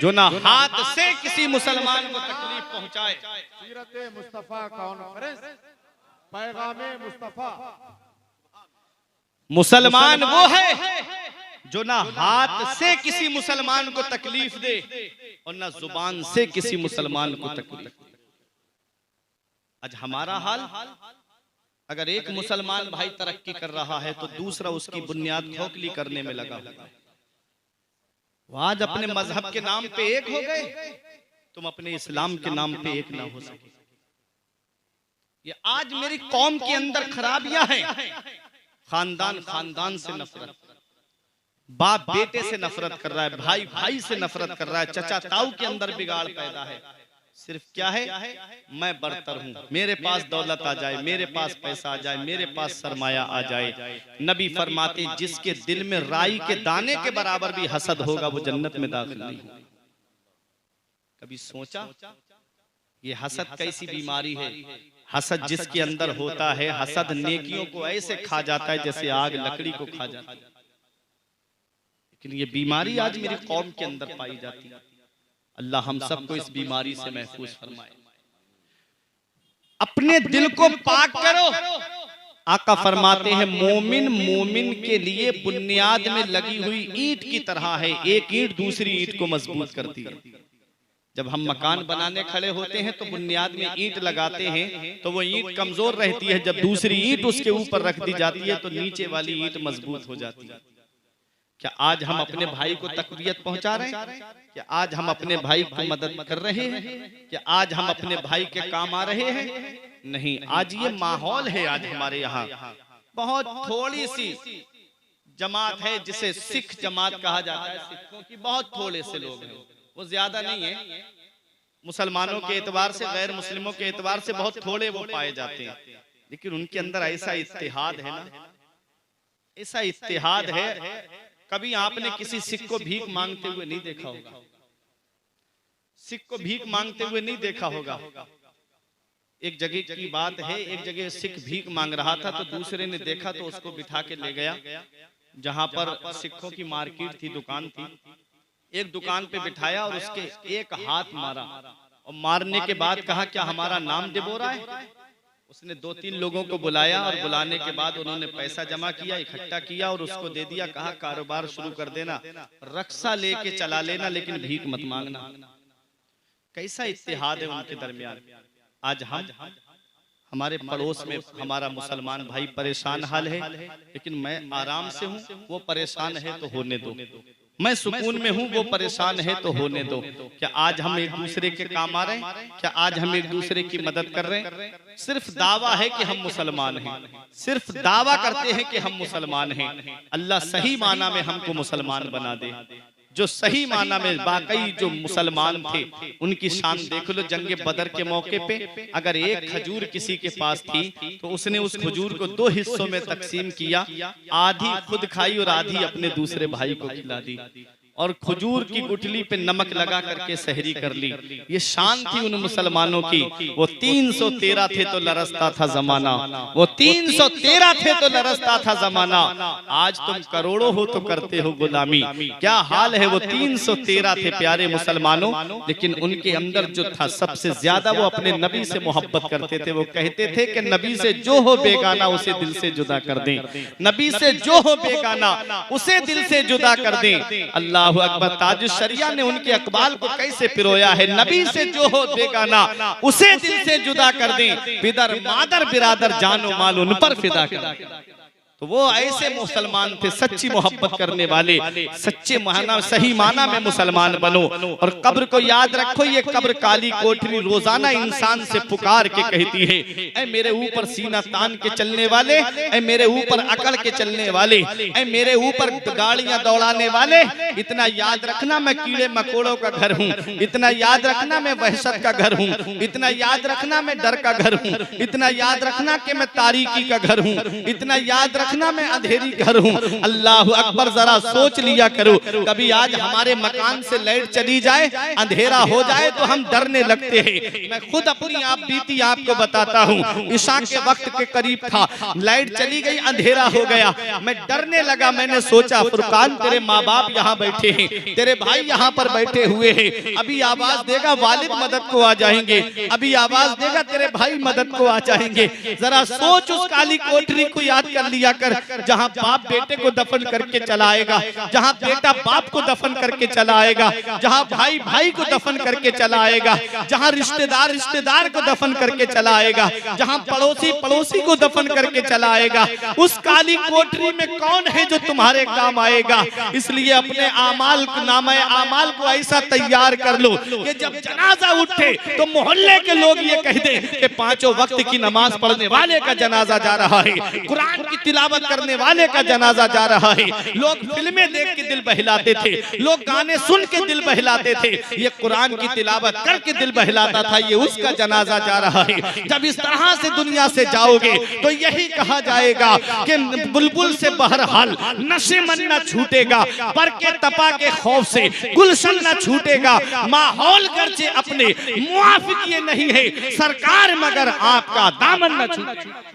जो ना हाथ से किसी मुसलमान को तकलीफ पहुंचाए। सीरत मुस्तफा कॉन्फ्रेंस, पैगामे मुस्तफा। मुसलमान वो है जो ना हाथ से किसी मुसलमान को तकलीफ दे और ना जुबान से किसी मुसलमान को तकलीफ दे। आज हमारा हाल, अगर एक मुसलमान भाई तरक्की कर रहा है तो दूसरा उसकी बुनियाद खोखली करने में लगा हुआ है। वो आज अपने मजहब के नाम पे एक हो गए, तुम अपने इस्लाम के नाम पे एक ना हो सके। ये आज मेरी कौम के अंदर खराबियां हैं। खानदान खानदान से नफरत, बाप बेटे से नफरत कर रहा है, भाई भाई से नफरत कर रहा है, चचा ताऊ के अंदर बिगाड़ पैदा है। सिर्फ क्या है, मैं बरतर हूं, मेरे पास दौलत आ जाए, मेरे पास पैसा आ जाए, मेरे पास सरमाया आ जाए। नबी फरमाते जिसके दिल में राई के दाने के बराबर भी हसद होगा वो जन्नत में दाखिल नहीं होगा। कभी सोचा ये हसद कैसी बीमारी है? हसद जिसके अंदर होता है, हसद नेकियों को ऐसे खा जाता है जैसे आग लकड़ी को खा जाता है। लेकिन ये बीमारी आज मेरी कौम के अंदर पाई जाती है। अल्लाह हम सबको इस बीमारी से महफूज फरमाए। अपने दिल को पाक करो। आका फरमाते हैं मोमिन मोमिन के लिए बुनियाद में लगी हुई ईंट की तरह है, एक ईंट दूसरी ईंट को मजबूत करती है। जब हम मकान बनाने खड़े होते हैं तो बुनियाद में ईंट लगाते हैं तो वो ईंट कमजोर रहती है, जब दूसरी ईंट उसके ऊपर रख दी जाती है तो नीचे वाली ईंट मजबूत हो जाती है। क्या आज हम अपने भाई को तकवीयत पहुंचा रहे हैं? क्या आज हम अपने भाई को मदद कर रहे हैं? क्या आज हम अपने भाई के काम आ रहे हैं? नहीं, आज ये माहौल है। आज हमारे यहाँ बहुत थोड़ी सी जमात है जिसे सिख जमात कहा जाता है। सिखों की बहुत थोड़े से लोग हैं, वो ज्यादा नहीं है। मुसलमानों के एतबार से, गैर मुस्लिमों के एतबार से बहुत थोड़े वो पाए जाते हैं, लेकिन उनके अंदर ऐसा इत्तेहाद है ना, ऐसा इत्तेहाद है। कभी आपने किसी सिख को भीख मांगते हुए नहीं देखा होगा, सिख को भीख मांगते हुए नहीं देखा होगा। एक जगह की बात है, एक जगह सिख भीख मांग रहा था तो दूसरे ने देखा तो उसको बिठा के ले गया जहां पर सिखों की मार्केट थी, दुकान थी। एक दुकान पे बिठाया और उसके एक हाथ मारा और मारने के बाद कहा क्या हमारा नाम डिबोरा है? उसने 2-3 लोगों को बुलाया और बुलाने के बाद उन्होंने पैसा जमा किया, इकट्ठा किया और उसको दे दिया। कहा कारोबार शुरू कर देना, रक्षा लेके चला लेना, लेकिन भीख मत मांगना। कैसा इत्तेहाद है उनके दरमियान। आज हमारे पड़ोस में हमारा मुसलमान भाई परेशान हाल है, लेकिन मैं आराम से हूँ, वो परेशान है तो होने दो। मैं सुकून में हूँ, वो परेशान है तो होने दो। क्या आज हम एक दूसरे के काम आ रहे हैं? क्या आज हम एक दूसरे की मदद कर रहे हैं? सिर्फ दावा है कि हम मुसलमान हैं, सिर्फ दावा करते हैं कि हम मुसलमान हैं। अल्लाह सही माना में हमको मुसलमान बना दे। जो सही माना में वाकई जो मुसलमान थे उनकी शान देख लो। जंगे बदर के मौके पे अगर एक खजूर किसी के पास थी तो उसने उस खजूर को 2 हिस्सों में तकसीम किया, आधी खुद खाई और आधी अपने दूसरे भाई को खिला दी, और खजूर की गुठली पे नमक लगा करके सहरी कर ली। ये शान थी उन मुसलमानों की। वो 313 थे तो लरसता था जमाना, वो 313 थे तो लरसता था जमाना। आज तुम करोड़ों हो तो करते हो गुलामी। क्या हाल है? वो 313 थे प्यारे मुसलमानों, लेकिन उनके अंदर जो था सबसे ज्यादा वो अपने नबी से मोहब्बत करते थे। वो कहते थे कि नबी से जो हो बेगाना उसे दिल से जुदा कर दें, नबी से जो हो बेगाना उसे दिल से जुदा कर दें। अल्लाह अकबर। ताजुश शरिया ने उनके अकबाल को कैसे पिरोया है, नबी से जो हो बेगाना उसे दिल से जुदा कर दें, पिदर मादर बिरादर जानो माल उन पर फिदा कर दें। तो वो ऐसे मुसलमान थे, सच्ची मोहब्बत करने वाले, सच्चे माना सही माना में मुसलमान बनो। और कब्र को याद रखो, ये कब्र काली कोठरी रोजाना इंसान से पुकार के कहती है, ऐ मेरे ऊपर सीना तान के चलने वाले, ऐ मेरे ऊपर अकड़ के चलने वाले, ऐ मेरे ऊपर गाड़ियां दौड़ाने वाले, इतना याद रखना मैं कीड़े मकोड़ों का घर हूँ, इतना याद रखना मैं वहशत का घर हूँ, इतना याद रखना मैं डर का घर हूँ, इतना याद रखना कि मैं तारीकी का घर हूँ, इतना याद रखना मैं अंधेरी घर हूँ। अल्लाह अकबर। जरा सोच लिया करो, कभी आज हमारे मकान से लाइट चली जाए, अंधेरा हो जाए तो हम डरने लगते हैं। मैं खुद अपनी आप बीती आपको बताता हूँ। इशा के वक्त के करीब था, लाइट चली गई, अंधेरा हो गया, मैं डरने लगा। मैंने सोचा फुरकान तेरे माँ बाप यहाँ बैठे हैं, तेरे भाई यहाँ पर बैठे हुए हैं, अभी आवाज देगा वालिद मदद को आ जाएंगे, अभी आवाज देगा तेरे भाई मदद को आ जाएंगे। जरा सोच उस काली कोठरी को याद कर लिया कर, जहां बाप बेटे को दफन करके चला आएगा, जहां बेटा बाप को दफन करके चला आएगा, जहां भाई भाई को दफन करके चला आएगा, जहां रिश्तेदार रिश्तेदार को दफन करके चला आएगा, जहां पड़ोसी पड़ोसी को दफन करके चला आएगा। उस काली कोठरी में कौन है जो तुम्हारे काम आएगा? इसलिए अपने आमाल नामे आमाल को ऐसा तैयार कर लो कि जब जनाजा उठे तो मोहल्ले के लोग ये कह दें कि 5 वक्त की नमाज पढ़ने वाले का जनाजा जा रहा है, कुरान की तिलावत करने वाले का जनाजा जा रहा है। लोग फिल्में देख के दिल बहलाते थे, लोग गाने सुन के दिल बहलाते थे, ये कुरान की तिलावत करके दिल बहलाता था, ये उसका जनाजा जा रहा है। जब इस तरह से दुनिया से जाओगे तो यही कहा जाएगा कि बुलबुल से बहरहाल नशे मन न छूटेगा, पर के तपा के खौफ से गुलशन न छूटेगा। माहौल गर्चे अपने मुआफिक ये नहीं है सरकार, मगर आपका दामन न छूटे।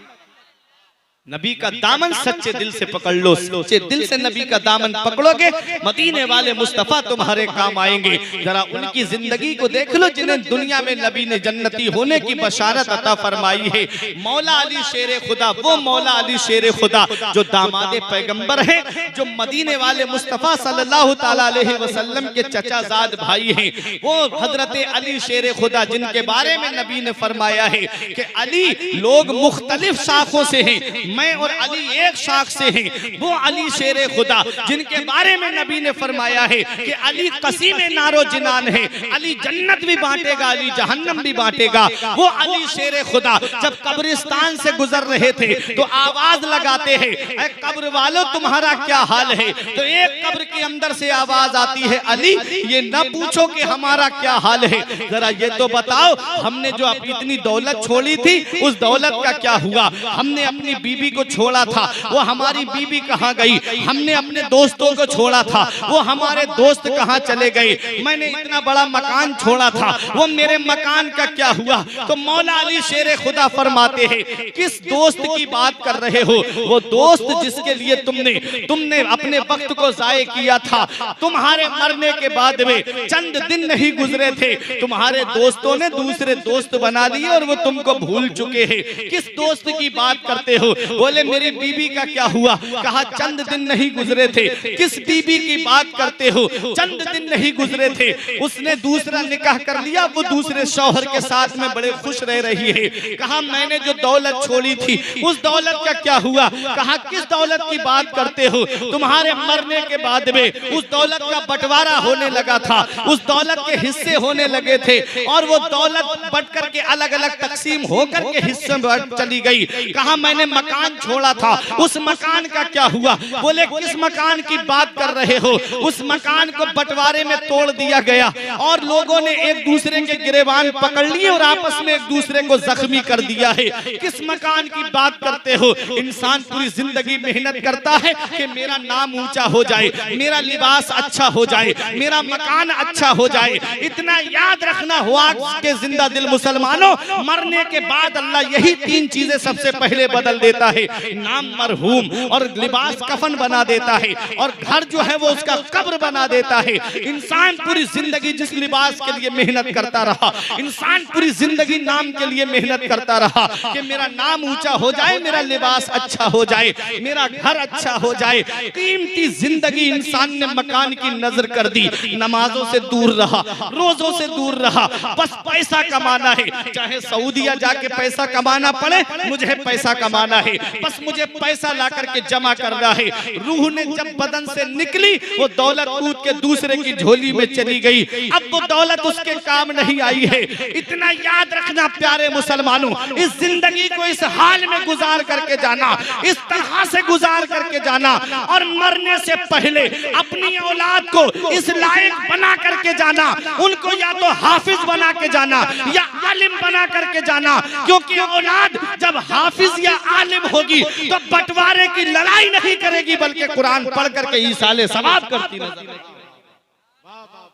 नबी का दामन सच्चे दिल से पकड़ लो, सच्चे दिल से नबी का दामन पकड़ोगे, मदीने वाले मुस्तफा तुम्हारे काम आएंगे। जरा उनकी जिंदगी को देख लो जिन्हें दुनिया में नबी ने जन्नती होने की बशारत अता फरमाई है। मौला अली शेर खुदा, वो मौला अली शेर खुदा जो दामादे पैगंबर है, जो मदीने वाले मुस्तफा सल्लल्लाहु तआला अलैहि वसल्लम के चचाजाद भाई हैं, वो हजरत अली शेर खुदा जिनके बारे में नबी ने फरमाया है कि अली लोग मुख्तलिफ शाखों से हैं, मैं और अली एक शाख से हैं। वो अली शेरे खुदा जिनके बारे में नबी ने फरमाया है कि अली कसीम नारो जिनान है, अली जन्नत भी बांटेगा, अली जहन्नम भी बांटेगा। वो अली शेरे खुदा जब कब्रिस्तान से गुजर रहे थे तो आवाज लगाते हैं, ऐ कब्र वालों तुम्हारा क्या हाल है? तो एक कब्र के अंदर से आवाज आती है, अली ये न पूछो कि हमारा क्या हाल है, जरा ये तो बताओ हमने जो इतनी दौलत छोड़ी थी उस दौलत का क्या हुआ? हमने अपनी बीबी को छोड़ा था, वो हमारी बीबी कहाँ गई? हमने अपने दोस्तों को छोड़ा था, वो हमारे दोस्त कहाँ चले गए? मैंने इतना बड़ा मकान छोड़ा था, वो मेरे मकान का क्या हुआ? तो मौला अली शेर खुदा फरमाते हैं, किस दोस्त की बात कर रहे हो? वो दोस्त जिसके लिए तुमने अपने वक्त को जाये किया था। तुम्हारे मरने के बाद में चंद दिन नहीं गुजरे थे, तुम्हारे दोस्तों ने दूसरे दोस्त बना लिए और वो तुमको भूल चुके हैं। किस दोस्त की बात करते हो? बोले मेरी बीबी का क्या हुआ? कहा चंद दिन नहीं गुजरे थे। किस बीबी की बात करते हो? चंद दिन नहीं गुजरे थे, उसने दूसरा निकाह कर लिया, वो दूसरे शौहर के साथ में बड़े खुश रह रही है। कहा मैंने जो दौलत छोड़ी थी उस दौलत का क्या हुआ? कहा किस दौलत की बात करते हो? तुम्हारे मरने के बाद में उस दौलत का बंटवारा होने लगा था, उस दौलत के हिस्से होने लगे थे और वो दौलत बट करके अलग अलग तकसीम होकर के हिस्से में चली गई। कहा मैंने मकान छोड़ा था, उस मकान का क्या हुआ? बोले किस मकान की बात कर रहे हो? उस मकान को बंटवारे में तोड़ दिया गया और लोगों ने एक दूसरे के गिरेबान पकड़ लिए और आपस में एक दूसरे को जख्मी कर दिया है। किस मकान की बात करते हो? इंसान पूरी जिंदगी मेहनत करता है कि मेरा नाम ऊंचा हो जाए, मेरा लिबास अच्छा हो जाए, मेरा मकान अच्छा हो जाए। इतना याद रखना हुआ के जिंदा दिल मुसलमानों, मरने के बाद अल्लाह यही तीन चीजें सबसे पहले बदल देता है। नाम मरहूम और लिबास कफन बना देता है और घर जो है वो उसका कब्र बना देता है। इंसान पूरी जिंदगी जिस लिबास के लिए मेहनत करता रहा, इंसान पूरी जिंदगी नाम के लिए मेहनत करता रहा कि मेरा नाम ऊंचा हो जाए, मेरा लिबास अच्छा हो जाए, मेरा घर अच्छा हो जाए। कीमती जिंदगी इंसान ने मकान की नजर कर दी, नमाजों से दूर रहा, रोजों से दूर रहा, बस पैसा कमाना है, चाहे सऊदीया जाके पैसा कमाना पड़े, मुझे पैसा कमाना है, बस मुझे पैसा ला करके जमा करना है। रूह ने जब बदन से निकली वो दौलत कूद के दूसरे की झोली में चली गई। अब वो दौलत उसके काम नहीं आई है। इतना याद रखना प्यारे मुसलमानों, इस जिंदगी को इस हाल में गुजार करके जाना, इस तरह से गुजार करके जाना और मरने से पहले अपनी औलाद को इस लायक बना करके जाना। उनको या तो हाफिज बना के जाना या आलिम बना करके जाना, क्योंकि औलाद जब हाफिज या आलिम होगी तो बंटवारे की लड़ाई नहीं करेगी बल्कि कुरान पढ़ करके ईसाले सवाब करती नजर आएगी।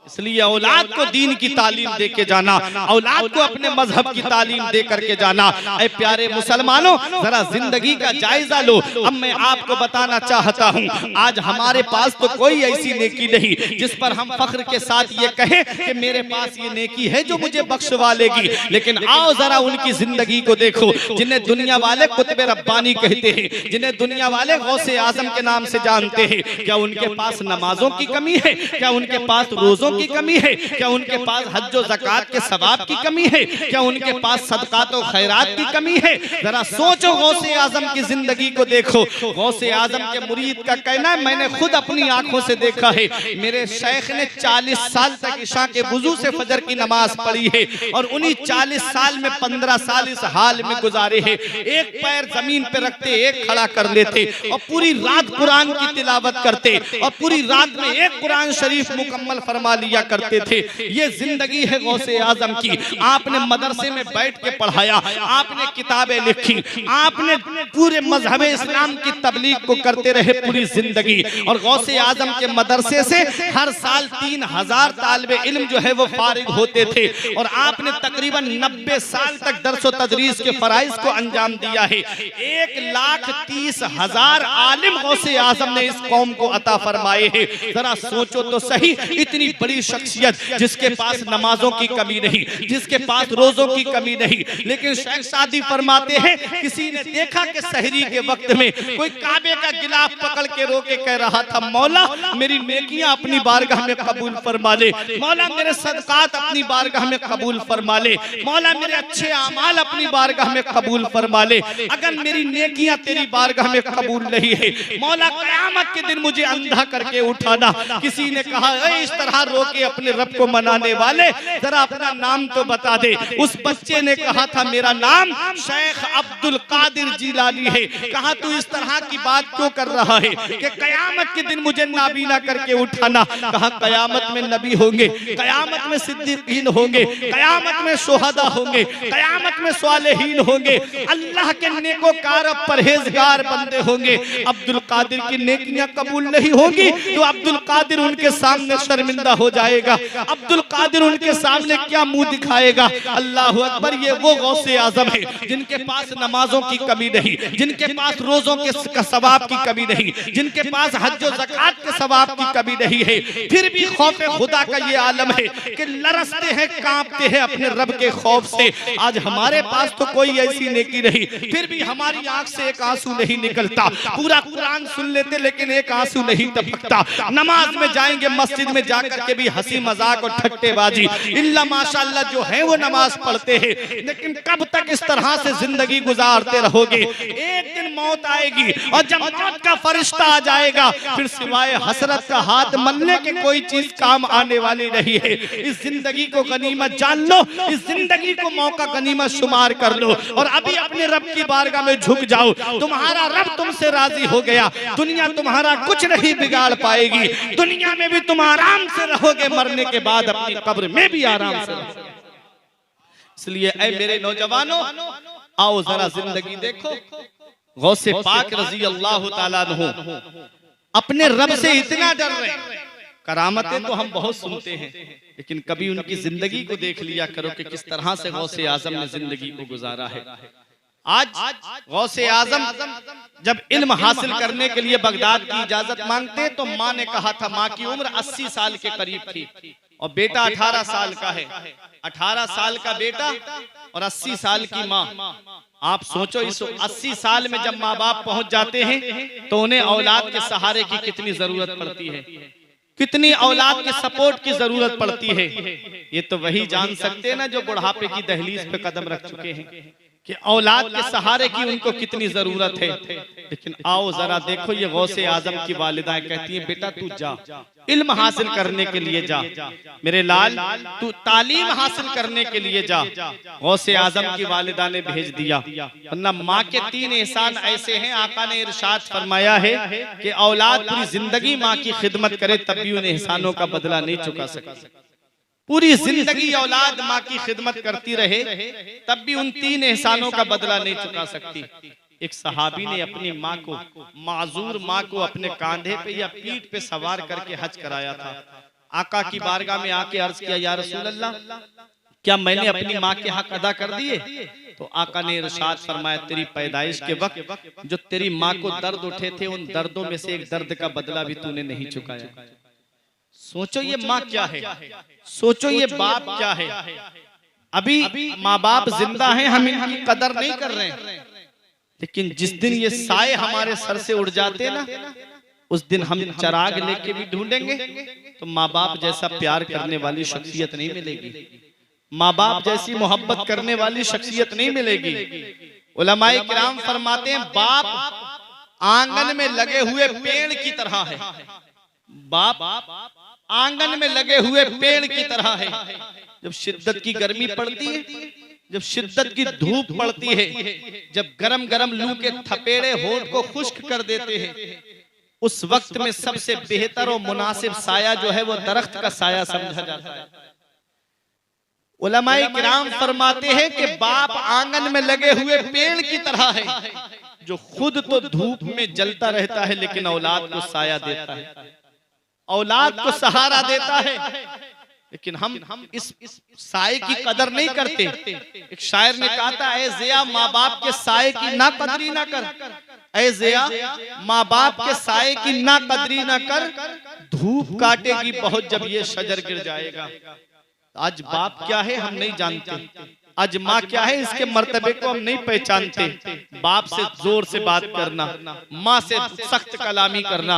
इसलिए औलाद को दीन की तालीम दे के जाना, औलाद को अपने मजहब की तालीम दे करके जाना। ऐ प्यारे मुसलमानों, जरा जिंदगी का जायजा लो। अब मैं आपको बताना चाहता हूँ, आज हमारे पास तो कोई ऐसी नेकी नहीं जिस पर हम फख्र के साथ ये कहें कि मेरे पास ये नेकी है जो मुझे बख्शवा लेगी। लेकिन आओ जरा उनकी जिंदगी को देखो जिन्हें दुनिया वाले कुतुब रब्बानी कहते हैं, जिन्हें दुनिया वाले गौसे आजम के नाम से जानते हैं। क्या उनके पास नमाजों की कमी है? क्या उनके पास रोजों की कमी है? क्या उनके पास हज और ज़कात के सवाब की कमी है? क्या उनके पास सदकात और खैरात की कमी है? जरा सोचो, गौसे आजम की जिंदगी को देखो। गौसे आजम के मुरीद का कहना है, मैंने खुद अपनी आंखों से देखा है, मेरे शेख ने 40 साल तक इशा के वुजू से फजर की नमाज पढ़ी है और उन्हीं 40 साल में 15 साल इस हाल में गुजारे हैं। एक पैर जमीन पे रखते, एक खड़ा कर लेते और पूरी रात कुरान की तिलावत करते और पूरी रात में एक कुरान शरीफ मुकम्मल फरमा लिया करते थे। ये जिंदगी है गौसे आजम की। आपने मदरसे में बैठ के पढ़ाया, आपने किताबें लिखी, आपने पूरे मजहब इस्लाम की तबलीग को करते रहे पूरी जिंदगी। और गौसे आजम के मदरसे से हर साल 3000 तालिबे इल्म जो है वो फारिग होते थे और आपने तकरीबन 90 साल तक दर्स व तदरीस के फराइज को अंजाम दिया है। 1,30,000 आलिम गौसे आजम ने इस कौम को अता फरमाए हैं। जरा सोचो तो सही, इतनी बड़ी शख्सियत जिसके पास नमाजों की कमी नहीं, जिसके पास रोजों की कमी नहीं, लेकिन शेख सादी फरमाते हैं किसी ने देखा कि सहरी के वक्त में कोई काबे का गिलाफ पकड़ के रोके कह रहा था, मौला मेरी नेकियां अपनी बारगाह में कबूल फरमा ले, मौला मेरे सदकात अपनी बारगाह में कबूल फरमा ले, मौला मेरे अच्छे अमाल अपनी बारगाह में कबूल फरमा ले। अगर मेरी नेकियां तेरी बारगाह में कबूल नहीं है, मौला क़यामत के दिन मुझे अंधा करके उठाना। किसी ने कहा, इस तरह रोके अपने रब को मनाने वाले, जरा अपना नाम तो बता दे। उस बच्चे ने कहा था, मेरा नाम शेख अब्दुल कादिर जिलानी है। कहा, तू इस तरह की बात क्यों कर रहा है कि कयामत के दिन मुझे नाबीना करके उठाना। कहा, कयामत में नबी होंगे, कयामत में सिद्दीकीन होंगे, कयामत में शुहदा होंगे, कयामत में सालेहीन होंगे, अल्लाह के नेकोकार परहेजगार बंदे होंगे। अब्दुल कादिर की नेकियां कबूल नहीं होंगी तो अब्दुल कादिर उनके सामने शर्मिंदा हो जाएगा। अब्दुल कादिर उनके सामने क्या मुंह दिखाएगा। अल्लाह अकबर, ये वो गौसे आजम है जिनके पास नमाजों की कमी नहीं, जिनके पास रोजों के सवाब की कमी नहीं, जिनके पास हज और ज़कात के सवाब की कमी नहीं है, फिर भी खौफ खुदा का ये आलम है कि लरसते हैं, कांपते हैं अपने रब के खौफ से। आज हमारे पास तो कोई ऐसी नेकी नहीं, फिर भी हमारी आंख से एक आंसू नहीं निकलता। पूरा कुरान सुन लेते लेकिन एक आंसू नहीं टपकता। नमाज में जाएंगे, मस्जिद में जाकर के भी हंसी मजाक और ठट्टेबाजी, इल्ला माशाअल्लाह जो है वो नमाज पढ़ते हैं, लेकिन कब तक इस तरह से जिंदगी गुजारते रहोगे। एक दिन मौत आएगी और जब मौत का फरिश्ता आ जाएगा, फिर सिवाय हसरत का हाथ मलने के कोई चीज काम आने वाली नहीं है। इस जिंदगी को गनीमत जान लो, इस जिंदगी को मौका गनीमत शुमार कर लो और अभी अपने रब की बारगाह में झुक जाओ। तुम्हारा रब तुमसे राजी हो गया, दुनिया तुम्हारा कुछ नहीं बिगाड़ पाएगी। दुनिया में भी तुम आराम से रहोगे, मरने के बाद अपनी कब्र में भी आराम से रहोगे। इसलिए ऐ मेरे नौजवानों, आओ जरा जिंदगी देखो। गौसे पाक रजी अल्लाह ताला अन्हु अपने रब से इतना डर रहे हैं। करामतें तो हम बहुत सुनते हैं, लेकिन कभी उनकी जिंदगी को देख लिया करो कि किस तरह से गौसे आजम ने जिंदगी को गुजारा है। आज गौसे आजम जब इल्म हासिल करने के लिए बगदाद की इजाजत मांगते तो माँ ने कहा था, माँ की उम्र 80 साल के करीब थी और बेटा 18 साल का है। 18 साल का बेटा और 80 साल की माँ। आप सोचो, इस 80 साल में जब माँ बाप पहुंच जाते हैं तो उन्हें औलाद के सहारे की कितनी जरूरत पड़ती है, कितनी औलाद के सपोर्ट की जरूरत पड़ती है। ये तो वही जान सकते हैं ना जो बुढ़ापे की दहलीज पे कदम रख चुके हैं कि औलाद के सहारे की उनको कितनी जरूरत है। लेकिन आओ जरा देखो, ये गौसे आजम की वालिदाएं कहती हैं, बेटा तू जा, इल्म हासिल करने के लिए जा, मेरे लाल तू तालीम हासिल करने के लिए जा। गौसे आजम की वालिदा ने भेज दिया, वरना माँ के 3 एहसान ऐसे हैं, आका ने इरशाद फरमाया है कि औलाद पूरी जिंदगी माँ की खिदमत करे तब भी उन एहसानों का बदला नहीं चुका सकती। पूरी जिंदगी औलाद माँ की खिदमत करती रहे तब भी उन 3 एहसानों का बदला नहीं चुका सकती। एक सहाबी ने अपनी माँ को, माजूर माँ को अपने कांधे पे या पीठ पे सवार करके हज कराया था। आका की बारगाह में आके अर्ज किया, या रसूल अल्लाह, क्या मैंने अपनी माँ के हक अदा कर दिए? तो आका ने इरशाद फरमाया, तेरी पैदाइश के वक्त जो तेरी माँ को दर्द उठे थे, उन दर्दों में से एक दर्द का बदला भी तूने नहीं चुकाया। सोचो ये माँ क्या है, सोचो ये बाप क्या है। अभी माँ बाप जिंदा हैं, हम इनकी कदर नहीं कर रहे हैं, लेकिन जिस दिन ये साए हमारे सर से उड़ जाते ना, उस दिन हम चराग लेके भी ढूंढेंगे तो माँ बाप जैसा प्यार करने वाली शख्सियत नहीं मिलेगी, माँ बाप जैसी मोहब्बत करने वाली शख्सियत नहीं मिलेगी। उलमाए किराम फरमाते हैं, बाप आंगन में लगे हुए पेड़ की तरह है। बाप आंगन में लगे हुए पेड़ की तरह है। जब शिद्दत की गर्मी पड़ती है, जब शिद्दत की धूप पड़ती है, जब गरम गरम लू के थपेड़े होठ को खुश्क कर देते हैं, उस वक्त में सबसे बेहतर और मुनासिब साया जो है वो दरख्त का साया समझा जाता है। उलमाए किराम फरमाते हैं कि बाप आंगन में लगे हुए पेड़ की तरह है, जो खुद तो धूप में जलता रहता है लेकिन औलाद को साया देता है, औलाद को सहारा देता है। लेकिन हम इस साए की कदर नहीं करते। एक शायर ने कहा था, ऐ ज़िया माँ बाप के साए की ना कदरी ना कर, ऐ ज़िया माँ बाप के साए की ना कदरी ना कर, धूप काटेगी बहुत जब ये शजर गिर जाएगा। आज बाप क्या है हम नहीं जानते, आज माँ क्या है इसके मर्तबे को हम नहीं पहचानते। बाप से जोर से बात करना, माँ से सख्त कलामी करना।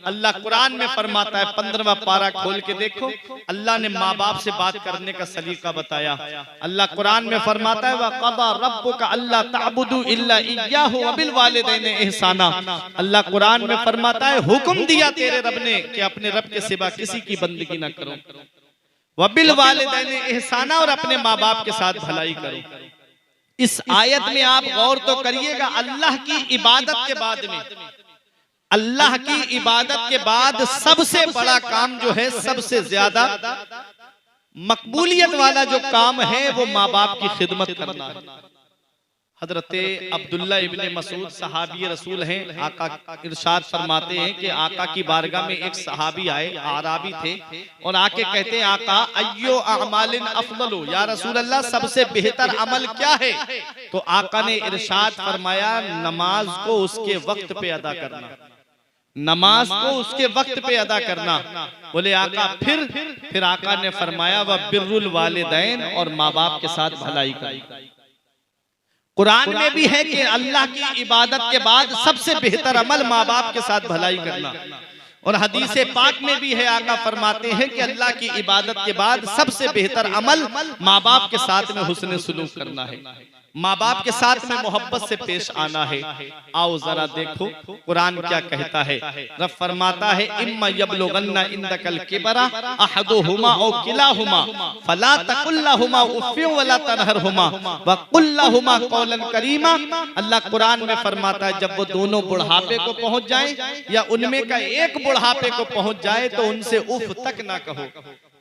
अल्लाह कुरान में फरमाता है, 15वां पारा खोल के देखो, अल्लाह ने माँ बाप से बात करने का सलीका बताया। अल्लाह कुरान में फरमाता है, वक़ज़ा रब्बुका अल्ला तअबुदू इल्ला इय्याहु व बिल वालिदैनि इहसाना। अल्लाह कुरान में फरमाता है, हुक्म दिया तेरे रब ने कि अपने रब के सिवा किसी की बंदगी ना करो, वबिल वालिदैनि इहसाना, और अपने माँ बाप के साथ भलाई करो। इस आयत में आप गौर तो करिएगा, अल्लाह की इबादत के बाद में, अल्लाह की इबादत के बाद सबसे बड़ा काम जो है, सबसे ज्यादा मकबूलियत वाला जो काम है वो माँ बाप की खिदमत करना है। हजरत अब्दुल्ला इब्ने मसूद सहाबी रसूल हैं। आका इरशाद फरमाते हैं कि आका की बारगाह में एक सहाबी आए, आराबी थे, और आके कहते हैं आका अय्यो अमालिन अफदलु, या रसूल अल्लाह सबसे बेहतर अमल क्या है? तो आका ने इरशाद फरमाया नमाज को उसके वक्त पे अदा करना, नमाज को उसके वक्त पे अदा करना। बोले आका फिर आका ने फरमाया वह बिर्रुल वालिदैन, और माँ बाप के साथ भलाई करना। कुरान में भी है कि अल्लाह की इबादत के बाद सबसे बेहतर अमल माँ बाप के साथ भलाई करना, और हदीस पाक में भी है आका फरमाते हैं कि अल्लाह की इबादत के बाद सबसे बेहतर अमल माँ बाप के साथ में हुस्न सुलूक करना है, माँ बाप के साथ में मोहब्बत से पेश आना है। आओ जरा देखो कुरान क्या कहता है। रब फरमाता है इम्मा यबलुगन्ना इंदकल किबरा अहदुहुमा औ किलाहुमा फला तकुल लहुमा उफ़्फ़िन वला तनहरहुमा वकुल लहुमा कौलन करीमा। अल्लाह कुरान में फरमाता है जब वो दोनों बुढ़ापे को पहुंच जाए या उनमें का एक बुढ़ापे को पहुंच जाए तो उनसे उफ तक ना कहो,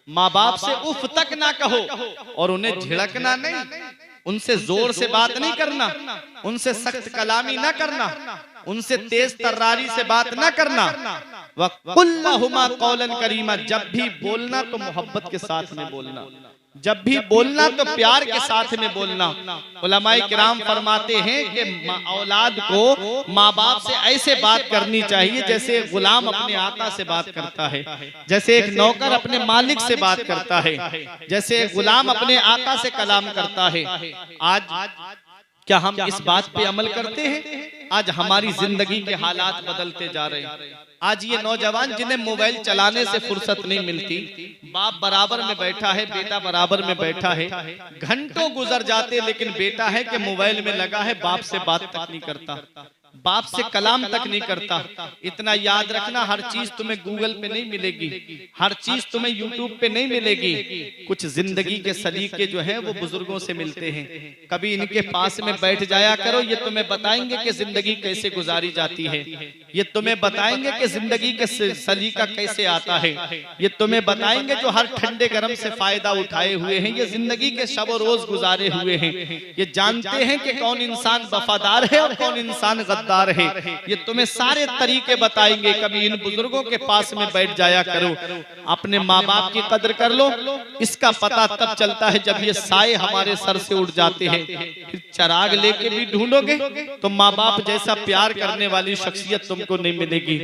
माँ बाप से उफ तक ना कहो, और उन्हें झिड़कना नहीं, उनसे जोर से बात नहीं करना, उनसे सख्त कलामी ना करना, उनसे तेज तर्रारी से बात ना करना। वकुल्लहुमा कौलन करीमा, जब भी बोलना तो मोहब्बत के साथ में बोलना, जब भी बोलना तो प्यार के साथ में बोलना। उलमाए किराम फरमाते हैं कि औलाद को माँ बाप से ऐसे बात करनी चाहिए जैसे गुलाम अपने आका से बात करता है, जैसे एक नौकर अपने मालिक से बात करता है, जैसे गुलाम अपने आका से कलाम करता है। आज क्या हम इस बात पे अमल करते हैं? आज हमारी जिंदगी के हालात बदलते जा रहे हैं। आज ये नौजवान जिन्हें मोबाइल चलाने से फुर्सत नहीं मिलती, बाप बराबर में बैठा है, बेटा बराबर में बैठा है, घंटों गुजर जाते लेकिन बेटा है कि मोबाइल में लगा है, बाप से बात तक नहीं करता, बाप से कलाम तक नहीं करता। इतना याद रखना हर चीज तुम्हें गूगल पे नहीं मिलेगी, हर चीज तुम्हें यूट्यूब पे नहीं मिलेगी। कुछ जिंदगी के सलीके जो हैं वो बुजुर्गों से मिलते हैं, कभी इनके पास में बैठ जाया करो, ये तुम्हें बताएंगे कि जिंदगी कैसे गुजारी जाती है, ये तुम्हें बताएंगे कि जिंदगी के सलीका कैसे आता है, ये तुम्हें बताएंगे जो हर ठंडे गर्म से फायदा उठाए हुए हैं, ये जिंदगी के शब रोज गुजारे हुए हैं, ये जानते हैं कि कौन इंसान वफादार है और कौन इंसान गद्दार है, ये तुम्हें सारे तरीके बताएंगे। कभी इन बुजुर्गों के पास में बैठ जाया करो, अपने माँ बाप की कदर कर लो। इसका पता तब चलता है जब ये साए हमारे सर से उड़ जाते हैं। फिर चिराग लेके भी ढूंढोगे तो माँ बाप जैसा प्यार करने वाली शख्सियत तुमको नहीं मिलेगी,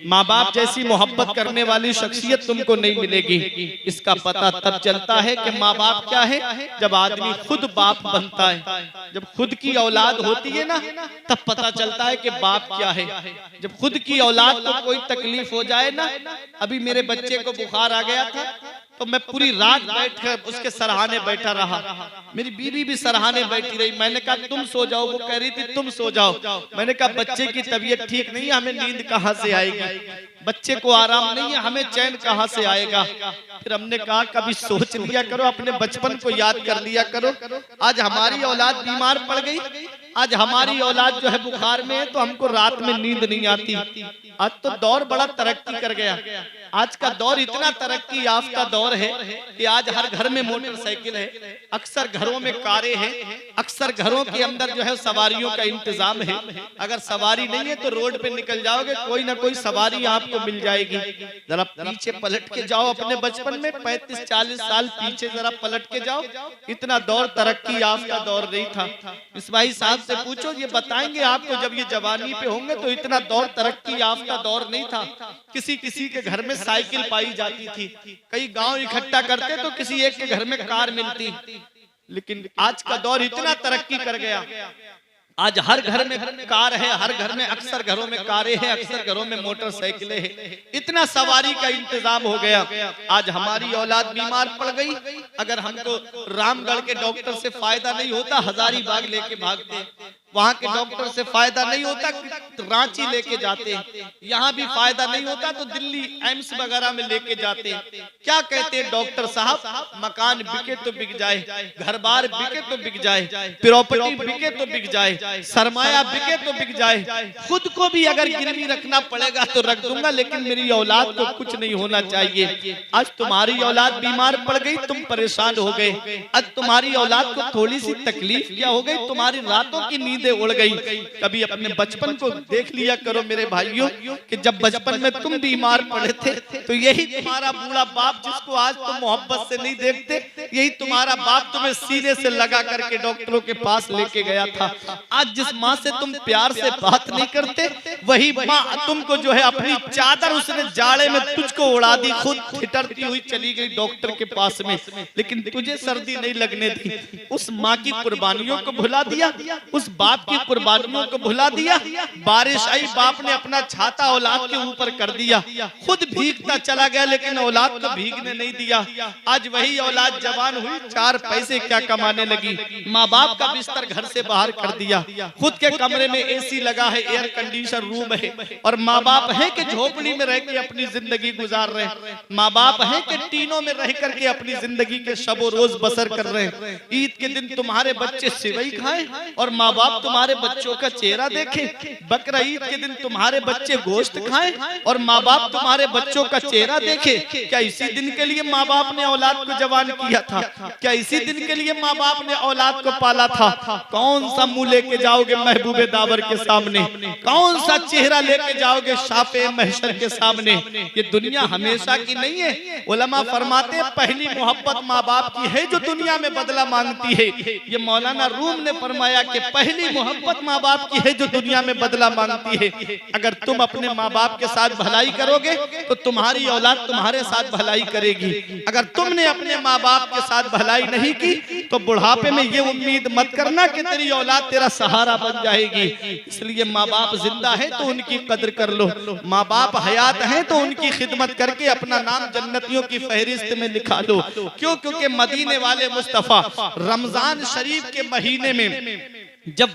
माँ बाप जैसी मोहब्बत करने वाली शख्सियत तुमको नहीं मिलेगी। इसका पता तब चलता है कि माँ बाप क्या है जब आदमी खुद बाप बनता है, जब खुद की औलाद होती है ना तब पता चलता है कि बाप क्या है। जब खुद की औलाद को कोई तकलीफ हो जाए ना, अभी मेरे बच्चे को बुखार आ गया था तो मैं पूरी रात बैठकर उसके सराहने बैठा रहा, मेरी बीवी भी सराहने बैठी रही। मैंने कहा तुम सो जाओ, वो कह रही थी तुम सो जाओ। मैंने कहा बच्चे की तबीयत ठीक नहीं है, हमें नींद कहाँ से आएगी, बच्चे को आराम नहीं है, हमें चैन कहाँ से आएगा। फिर हमने कहा कभी सोच लिया करो, अपने बचपन को याद कर लिया करो। आज हमारी औलाद बीमार पड़ गई, आज हमारी औलाद जो है बुखार में है तो हमको रात में नींद नहीं आती। आज तो दौर बड़ा तरक्की कर गया, आज का दौर इतना तरक्की याफ्ता दौर है कि आज हर घर में मोटरसाइकिल है, अक्सर घरों में कारें हैं, अक्सर घरों के अंदर जो है सवारियों का इंतजाम है। अगर सवारी नहीं है तो रोड पे निकल जाओगे, कोई ना कोई सवारी आपको मिल जाएगी। जरा पीछे पलट के जाओ, अपने बचपन में 35-40 साल पीछे जरा पलट के जाओ, इतना दौर तरक्की याफ्ता दौर नहीं था। इस भाई साहब से पूछो, ये बताएंगे आपको जब ये जवानी पे होंगे तो इतना दौर तरक्की याफ्ता दौर नहीं था। किसी किसी के घर में साइकिल पाई जाती थी, कई गांव इकट्ठा करते तो किसी एक के घर में कार मिलती, लेकिन आज का दौर इतना तरक्की कर गया, आज हर घर में कार है, हर घर में अक्सर घरों में कारें हैं, अक्सर घरों में मोटरसाइकिलें हैं, इतना सवारी का इंतजाम हो गया। आज हमारी औलाद बीमार पड़ गई, अगर हमको रामगढ़ के डॉक्टर से फायदा नहीं होता हजारीबाग लेके भागते, वहां के डॉक्टर से फायदा नहीं होता रांची लेके जाते, यहाँ भी फायदा नहीं होता तो दिल्ली एम्स वगैरह में लेके जाते। क्या कहते हैं डॉक्टर साहब, मकान बिके तो बिक जाए, घर बार बिके तो बिक जाए, प्रॉपर्टी बिके तो बिक जाए, सरमाया बिके तो बिक जाए, खुद तुमको भी अगर गिरवी रखना पड़ेगा तो रख दूंगा, लेकिन मेरी औलाद को कुछ नहीं होना चाहिए। आज तुम्हारी औलाद बीमार पड़ गई, तुम परेशान हो गए। आज तुम्हारी औलाद को थोड़ी सी तकलीफ क्या हो गई, तुम्हारी रातों की नींदें उड़ गई। कभी अपने बचपन को देख लिया करो मेरे भाइयों कि जब बचपन में तुम बीमार पड़े थे तो यही तुम्हारा बूढ़ा बाप, जिसको आज तुम मोहब्बत से नहीं देखते, यही तुम्हारा बाप तुम्हें सीने से लगा करके डॉक्टरों के पास लेके गया था। आज जिस माँ से तुम प्यार से बात नहीं करते, वही माँ तुमको जो है अपनी चादर उसने जाड़े में तुझको उड़ा दी, खुद ठिठरती हुई चली गई डॉक्टर के पास में, लेकिन तुझे सर्दी नहीं लगने दी। उस माँ की कुर्बानियों को भुला दिया, उस बाप की कुर्बानियों को भुला दिया। बारिश आई, बाप ने अपना छाता औलाद के ऊपर कर दिया, खुद भीगता चला गया, लेकिन औलाद को भीगने नहीं दिया। आज वही औलाद जवान हुई, 4 पैसे क्या कमाने लगी, माँ बाप का बिस्तर घर से बाहर कर दिया, खुद के कमरे में एसी लगा है, एयर कंडीशनर रूम है, और माँ बाप है कि झोपड़ी में रह के अपनी जिंदगी गुजार रहे हैं, माँ बाप है कि टीनों में रह करके अपनी जिंदगी के शबो रोज बसर कर रहे हैं। ईद के दिन तुम्हारे बच्चे सेवई खाएं और माँ बाप तुम्हारे बच्चों का चेहरा देखें, बकरा ईद के दिन तुम्हारे बच्चे गोश्त खाएं और माँ बाप तुम्हारे बच्चों का चेहरा देखे। क्या इसी दिन के लिए माँ बाप ने औलाद को जवान किया था? क्या इसी दिन के लिए माँ बाप ने औलाद को पाला था? कौन सा मुंह लेके जाओगे महबूबे दावर के सामने, कौन सा चेहरा लेके जाओगे शाफे महशर के सामने? ये दुनिया हमेशा की नहीं है। उलमा फरमाते हैं पहली मोहब्बत माँ बाप की है जो दुनिया में बदला मांगती है। ये मौलाना रूम ने फरमाया कि पहली मोहब्बत माँ बाप की है जो दुनिया में बदला मांगती है। अगर तुम अपने माँ बाप के साथ भलाई करोगे तो तुम्हारी औलाद तुम्हारे साथ भलाई करेगी। अगर तुमने अपने माँ बाप के साथ भलाई नहीं की तो बुढ़ापे में ये उम्मीद मत करना कि तेरी औलाद तेरा सहारा बन जाएगी। इसलिए माँ बाप जिंदा है तो उनकी कदर कर लो, माँ बाप हयात हैं तो उनकी खिदमत करके अपना नाम जन्नतियों की फहरिस्त में लिखा लो। क्यों? क्योंकि मदीने वाले मुस्तफा रमजान शरीफ के महीने में जब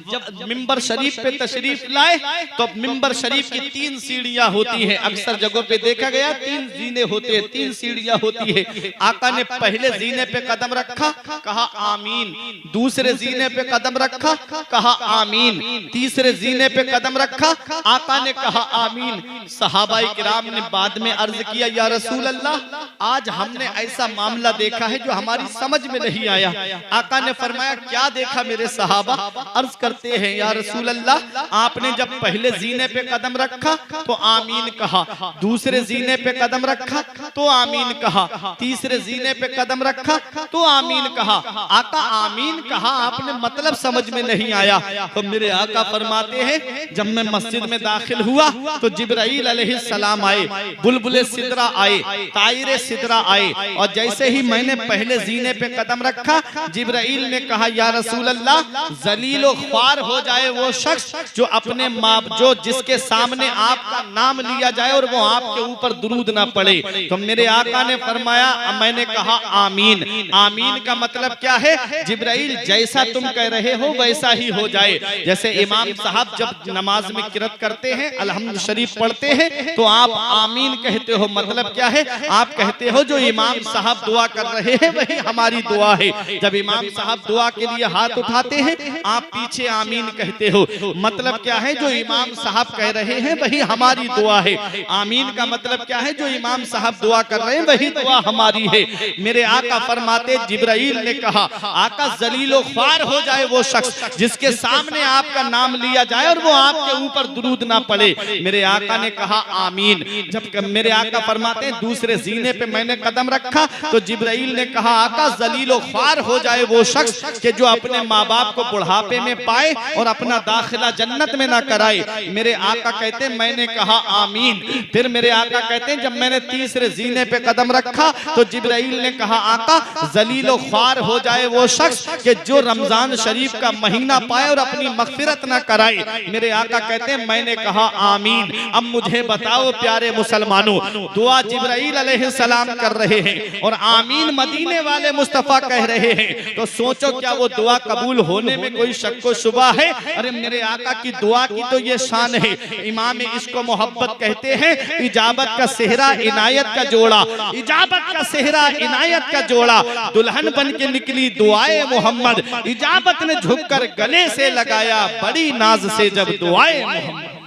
मिंबर शरीफ पे तशरीफ लाए तो मिंबर शरीफ की 3 सीढ़ियां होती हैं। अक्सर जगहों पे देखा गया 3 जीने होते हैं, 3 सीढ़ियां होती है। आका ने पहले जीने पे कदम रखा, कहा आमीन। दूसरे जीने पे कदम रखा, कहा आमीन। तीसरे जीने पे कदम रखा, आका ने कहा आमीन। सहाबाई किराम ने बाद में अर्ज किया, या रसूल अल्लाह, आज हमने ऐसा मामला देखा है जो हमारी समझ में नहीं आया। आका ने फरमाया, क्या देखा मेरे सहाबा? अर्ज करते हैं, या रसूल अल्लाह, आपने जब पहले जीने पे कदम रखा तो आमीन कहा, दूसरे जीने पे कदम रखा तो आमीन कहा, तीसरे जीने पे कदम रखा तो आमीन कहा। आका आमीन कहा, आपने मतलब समझ में नहीं आया। तो मेरे आका फरमाते हैं, जब मैं मस्जिद में दाखिल हुआ तो जिब्राइल अलैहिस्सलाम आए, बुलबुले सिदरा आए, तायरे सिदरा आए, और जैसे ही मैंने पहले जीने पे कदम रखा, जिब्राइल ने कहा, या रसूल अल्लाह, जलील ख्वार हो जाए वो शख्स जो अपने माँ, जो जिसके सामने आपका नाम लिया जाए और वो आपके ऊपर दुरूद ना पड़े। तो मेरे आका ने फरमाया, मैंने कहा आमीन। आमीन का मतलब क्या है? जिब्राइल, जैसा तुम कह रहे हो वैसा ही हो जाए। जैसे इमाम साहब जब नमाज में किरत करते हैं, अलहम्द शरीफ पढ़ते हैं, तो आप आमीन कहते हो। मतलब क्या है? आप कहते हो जो इमाम साहब दुआ कर रहे हैं वही हमारी दुआ है। जब इमाम साहब दुआ के लिए हाथ उठाते हैं, आप पीछे आमीन कहते हो। मतलब क्या है? जो इमाम साहब कह रहे हैं वही हमारी दुआ है। आमीन का मतलब क्या है? जो इमाम साहब दुआ कर रहे हैं वही दुआ हमारी है। मेरे आका फरमाते, जिब्राइल ने कहा, आका जलीलो ख्वार हो जाए वो शख्स जिसके सामने आपका नाम लिया जाए और वो आपके ऊपर दुरूद ना पड़े। मेरे आका ने कहा आमीन। जब मेरे आका फरमाते, दूसरे जीने पे मैंने कदम रखा तो जिब्राइल ने कहा, आका जलीलो ख्वार हो जाए वो शख्स के जो अपने माँ बाप को बुढ़ापे में पाए और अपना दाखिला जन्नत में ना कराए। मेरे आका कहते, मैंने कहा आमीन। फिर मेरे आका कहते हैं, जब मैंने तीसरे जीने पे कदम रखा तो जिब्राइल ने कहा, आका जलीलो ख्वार हो जाए वो शख्स कि जो रमजान शरीफ का महीना पाए और अपनी मगफिरत ना कराए। मेरे आका कहते हैं, मैंने कहा आमीन। अब मुझे बताओ प्यारे मुसलमानों, दुआ जिब्राइल अलैहिस्सलाम कर रहे हैं और आमीन मदीने वाले मुस्तफा कह रहे हैं, तो सोचो क्या वो दुआ कबूल होने में कोई शक को शुबा है? अरे मेरे आका की दुआ की तो ये शान है। इमाम इसको मोहब्बत कहते हैं, इजाबत का सेहरा इनायत का जोड़ा, इजाबत का सेहरा इनायत का जोड़ा। दुल्हन बन के निकली दुआए मोहम्मद, इजाबत ने झुककर गले से लगाया बड़ी नाज से जब दुआए मोहम्मद।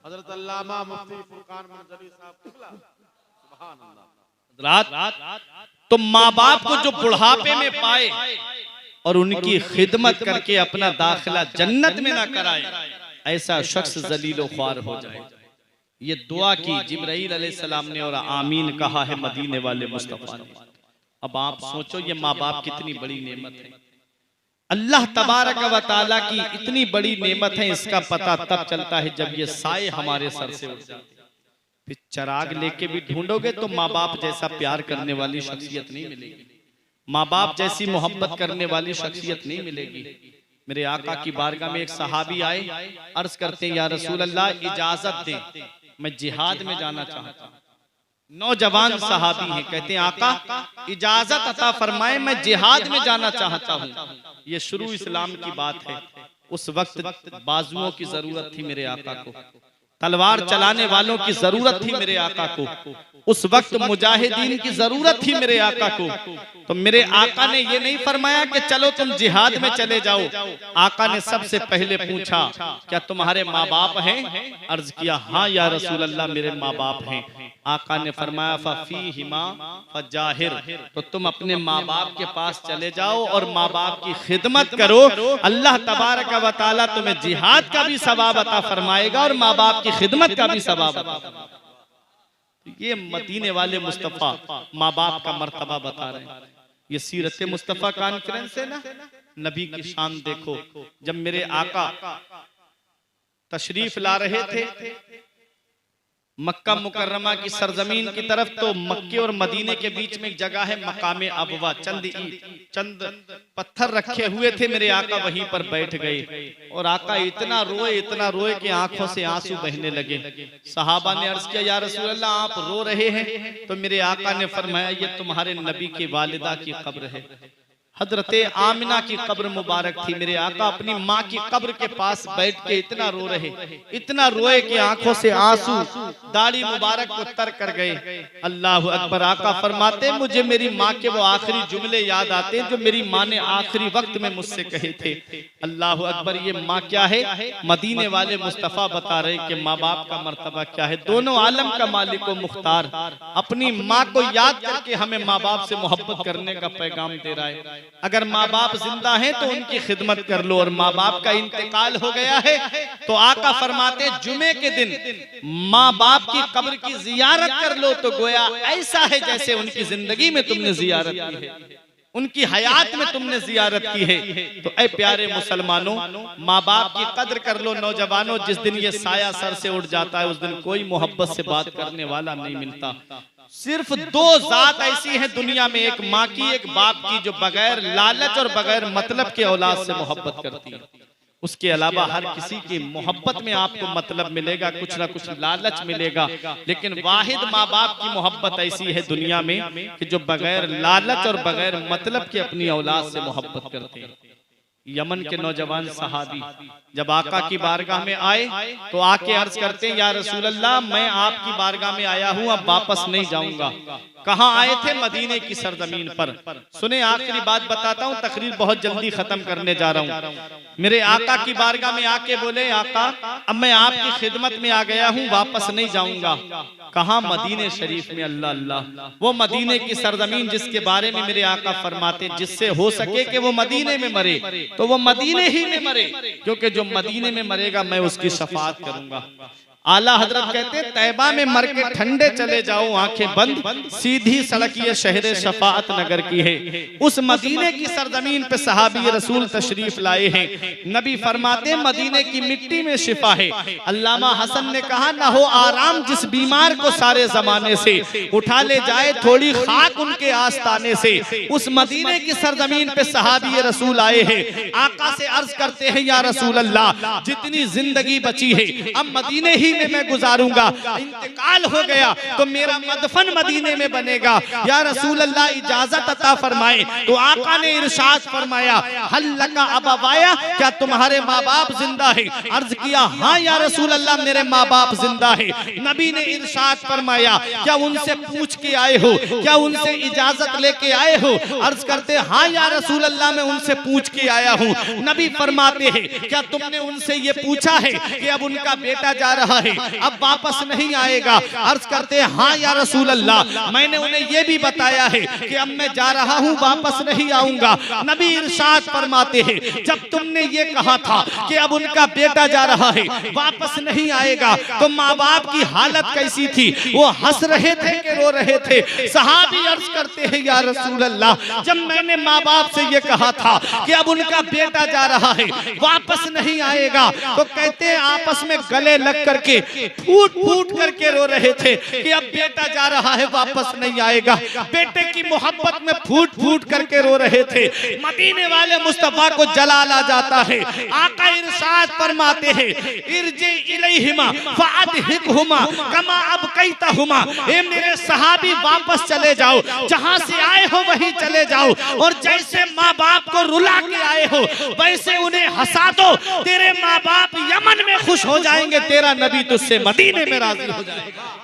हजरत अल्लामा मुफ्ती फुरकान मंजरी साहब किबला, सुभान अल्लाह। तो माँ बाप को जो बुढ़ापे में पाए और उनकी खिदमत करके अपना दाखिला जन्नत में ना कराए, ऐसा शख्स जलीलो ख्वार हो जाए। ये दुआ की जिब्राइल अलैहिस्सलाम ने और आमीन कहा है मदीने वाले मुस्तफा ने। अब आप सोचो ये माँ बाप कितनी बड़ी नेमत है। अल्लाह तबारक व तआला की इतनी बड़ी नेमत है, इसका पता तब चलता है जब ये साए हमारे सर से उठ जाते। फिर चराग लेके भी ढूंढोगे तो माँ बाप जैसा प्यार करने वाली शख्सियत नहीं मिलेगी, माँ बाप जैसी मोहब्बत करने वाली शख्सियत नहीं मिलेगी। मेरे आका की बारगाह में एक सहाबी आए, अर्ज करते हैं या रसूल अल्लाह इजाजत दें, मैं जिहाद में जाना चाहता हूँ। नौजवान सहाबी हैं, कहते हैं आका इजाजत अता फरमाए, मैं जिहाद में जाना चाहता हूँ। ये शुरू इस्लाम की बात है। उस वक्त बाजुओं की जरूरत थी मेरे आका को, तलवार चलाने वालों की जरूरत थी मेरे आका को, उस वक्त मुजाहिदीन की जरूरत थी मेरे आका को। तो मेरे आका ने ये नहीं फरमाया कि चलो तुम जिहाद में चले जाओ। आका ने सबसे पहले पूछा क्या तुम्हारे माँ बाप हैं? अर्ज किया हाँ या रसूल अल्लाह मेरे माँ बाप हैं। आका ने फरमाया फफीहिमा फजाहिर, तो तुम अपने माँ बाप के पास चले जाओ और माँ बाप की खिदमत करो। अल्लाह तबारक व तआला तुम्हें जिहाद का भी सवाब अता फरमाएगा और माँ बाप की खिदमत का भी सवाब अता फरमाएगा। ये मदीने वाले मुस्तफा माँ बाप का मर्तबा बता रहे हैं। ये सीरत मुस्तफा कॉन्फ्रेंस है ना, नबी की शान देखो। जब मेरे आका तशरीफ ला रहे थे मक्का मुकर्रमा की सरजमीन की तरफ, तो मक्के और मदीने के बीच में एक जगह है मकामे अबवा, चंद पत्थर रखे हुए थे। मेरे आका वहीं पर बैठ गए और आका इतना रोए कि आंखों से आंसू बहने लगे। सहाबा ने अर्ज किया या रसूल अल्लाह आप रो रहे हैं? तो मेरे आका ने फरमाया ये तुम्हारे नबी की वालिदा की कब्र है। हजरते आमिना की कब्र मुबारक थी। मेरे आका अपनी माँ की कब्र के पास बैठ के इतना रो रहे, इतना रोए कि आंखों से आंसू दाढ़ी मुबारक को तर कर गए। अल्लाह अकबर। आका फरमाते मुझे मेरी माँ के वो आखिरी जुमले याद आते जो मेरी माँ ने आखिरी वक्त में मुझसे कहे थे। अल्लाह अकबर। ये माँ क्या है? मदीने वाले मुस्तफा बता रहे कि माँ बाप का मर्तबा क्या है। दोनों आलम का मालिक व मुख्तार अपनी माँ को याद करके हमें माँ बाप से मोहब्बत करने का पैगाम दे रहा है। अगर माँ बाप जिंदा हैं तो उनकी खिदमत कर लो, और माँ बाप का इंतकाल हो गया है तो आका फरमाते जुमे के दिन माँ बाप की कब्र की जियारत कर लो, तो गोया ऐसा है जैसे उनकी जिंदगी में तुमने जियारत की है, उनकी हयात में तुमने जियारत की है। तो ऐ प्यारे मुसलमानों, माँ बाप की कद्र कर लो। नौजवानों, जिस दिन ये साया सर से उठ जाता है उस दिन कोई मोहब्बत से बात करने वाला नहीं मिलता। सिर्फ दो जात ऐसी हैं दुनिया में, एक माँ की एक बाप की, जो बगैर लालच और बगैर मतलब के औलाद से मोहब्बत करती है। उसके अलावा हर किसी की मोहब्बत में आपको मतलब मिलेगा, कुछ ना कुछ लालच मिलेगा, लेकिन वाहिद माँ बाप की मोहब्बत ऐसी है दुनिया में कि जो बगैर लालच और बगैर मतलब के अपनी औलाद से मोहब्बत करते हैं। यमन के नौजवान सहाबी जब आका की बारगाह में आए तो आके अर्ज करते हैं या रसूल अल्लाह मैं आपकी बारगाह में आया हूँ, अब वापस नहीं जाऊंगा। कहाँ आए थे? मदीने की सरजमीन पर। सुने आखिरी बात बताता हूँ, तकरीर बहुत जल्दी खत्म करने जा रहा हूँ। मेरे आका की बारगाह में आके बोले आका अब मैं आपकी खिदमत में आ गया हूँ, वापस नहीं जाऊंगा। कहाँ? मदीने शरीफ में। अल्लाह अल्लाह। वो मदीने की सरजमीन जिसके बारे में मेरे आका फरमाते जिससे हो सके कि वो मदीने में मरे तो वो मदीने ही में मरे, क्योंकि जो मदीने में मरेगा मैं उसकी शफाअत करूंगा। आला हजरत कहते तैबा में मर के ठंडे चले जाओ आंखें बंद, सीधी सड़क ये शहर शफाअत नगर की है। उस मदीने की सरजमीन पे सहाबी रसूल तशरीफ लाए हैं। नबी फरमाते मदीने की मिट्टी में शिफा है। अल्लामा हसन ने कहा ना हो आराम जिस बीमार को सारे जमाने से, उठा ले जाए थोड़ी खाक उनके आस्ताने से। उस मदीने की सरजमीन पे सहाबी रसूल आए हैं। आका से अर्ज करते हैं या रसूल अल्लाह जितनी जिंदगी बची है अब मदीने ही में मैं गुजारूंगा, इंतकाल हो गया तो मेरा मदफन मदीने में बनेगा, या रसूल अल्लाह इजाजत अता फरमाए। तो आका ने इरशाद फरमाया, हल लका अबवाया, क्या तुम्हारे माँ बाप जिंदा है? अर्ज किया, हाँ या रसूल अल्लाह मेरे माँ बाप जिंदा है। नबी ने इरशाद फरमाया, क्या उनसे पूछ के आए हो, क्या उनसे इजाजत लेके आए हो? अर्ज करते, हाँ या रसूल अल्लाह मैं उनसे पूछ के आया हूँ। नबी फरमाते हैं, क्या तुमने उनसे ये पूछा है कि अब उनका बेटा जा रहा है, अब वापस नहीं आएगा? अर्ज करते, हाँ या रसूल अल्लाह मैंने उन्हें ये भी बताया है कि अब मैं जा रहा हूँ, वापस नहीं आऊंगा। नबी इरशाद फरमाते हैं, जब तुमने ये कहा था कि अब उनका बेटा जा रहा है, वापस नहीं आएगा, तो माँ बाप की हालत कैसी थी? वो हंस रहे थे कि रो रहे थे? सहाबी अर्ज करते हैं, या रसूल अल्लाह जब मैंने माँ बाप से ये कहा था कि अब उनका बेटा जा रहा है, वापस नहीं आएगा, तो कहते हैं आपस में गले लग करके फूट फूट करके रो रहे थे कि अब बेटा जा रहा है, वापस नहीं आएगा। बेटे की मोहब्बत में फूट फूट करके रो रहे थे। मदीने वाले मुस्तफा को जलाल आ जाता है। आका इरशाद फरमाते हैं, इरजी इलैहिमा फअदहिकहुमा कमा अबकैतहुमा, ए मेरे सहाबी वापस चले जाओ, जहां से आए हो वहीं चले जाओ, और जैसे माँ बाप को रुला के आए हो वैसे उन्हें हंसा दो। तेरे माँ बाप यमन में खुश हो जाएंगे, तेरा नबी तुझसे मदीने में राजी हो जाएगा।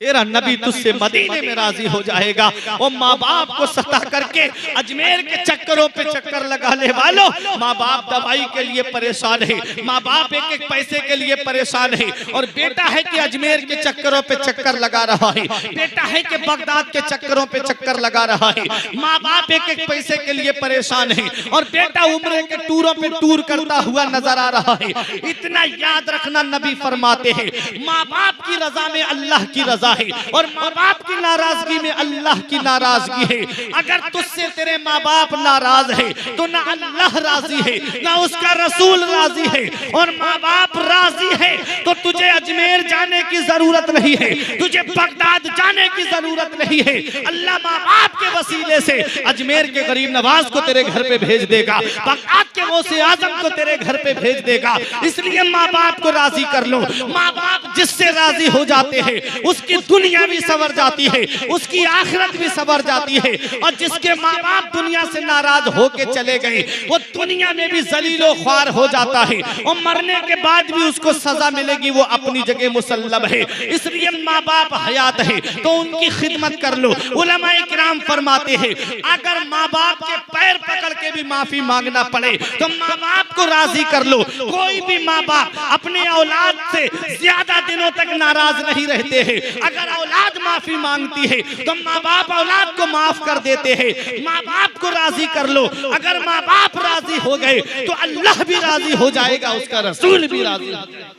तेरा नबी तुझसे मदीने में राजी हो जाएगा। और माँ बाप को सता करके अजमेर के चक्करों पे चक्कर लगाने वालों, माँ बाप दवाई के लिए परेशान है, माँ बाप एक एक पैसे के लिए परेशान है, और बेटा है कि अजमेर के चक्करों पे चक्कर लगा रहा है, बेटा है कि बगदाद के चक्करों पे चक्कर लगा रहा है। माँ बाप एक एक पैसे के लिए परेशान है, और बेटा उम्र के टूरों पे टूर करता हुआ नजर आ रहा है। इतना याद रखना, नबी फरमाते हैं, माँ बाप की रजा में अल्लाह की रजा है, और माँ बाप की नाराजगी में अल्लाह की नाराजगी है। अगर तुझसे तेरे माँ बाप नाराज है तो ना अल्लाह राजी है, ना उसका रसूल राजी है, और माँ बाप राजी है तो तुझे अजमेर जाने की जरूरत नहीं है, तुझे बगदाद जाने की जरूरत नहीं है। अल्लाह माँ बाप के वसीले से अजमेर के गरीब नवाज को तेरे घर पे भेज देगा, बगदाद के गौसे आजम को तेरे घर पे भेज देगा। इसलिए माँ बाप को राजी कर लो। माँ बाप जिससे राजी हो जाते हैं उसकी दुनिया भी सवर जाती है, उसकी आखिरत भी सवर जाती है, और जिसके माँ बाप दुनिया से नाराज होके चले गए वो दुनिया में भी जलीलो ख्वार हो जाता है, और मरने के बाद भी उसको सजा मिलेगी, वो अपनी जगह मुसल्लम है। इसलिए माँ बाप हयात है तो उनकी खिदमत कर लो। उलमाए किराम फरमाते हैं, अगर माँ बाप के पैर पकड़ के भी माफी मांगना पड़े तो माँ बाप को राजी कर लो। कोई भी माँ बाप अपने औलाद से ज्यादा दिनों तक नाराज नहीं रहते हैं। अगर औलाद माफी मांगती है तो माँ बाप औलाद को माफ कर देते हैं। माँ बाप को राजी कर लो। अगर माँ बाप राजी हो गए तो अल्लाह भी राजी हो जाएगा, उसका रसूल भी राजी हो जाएगा।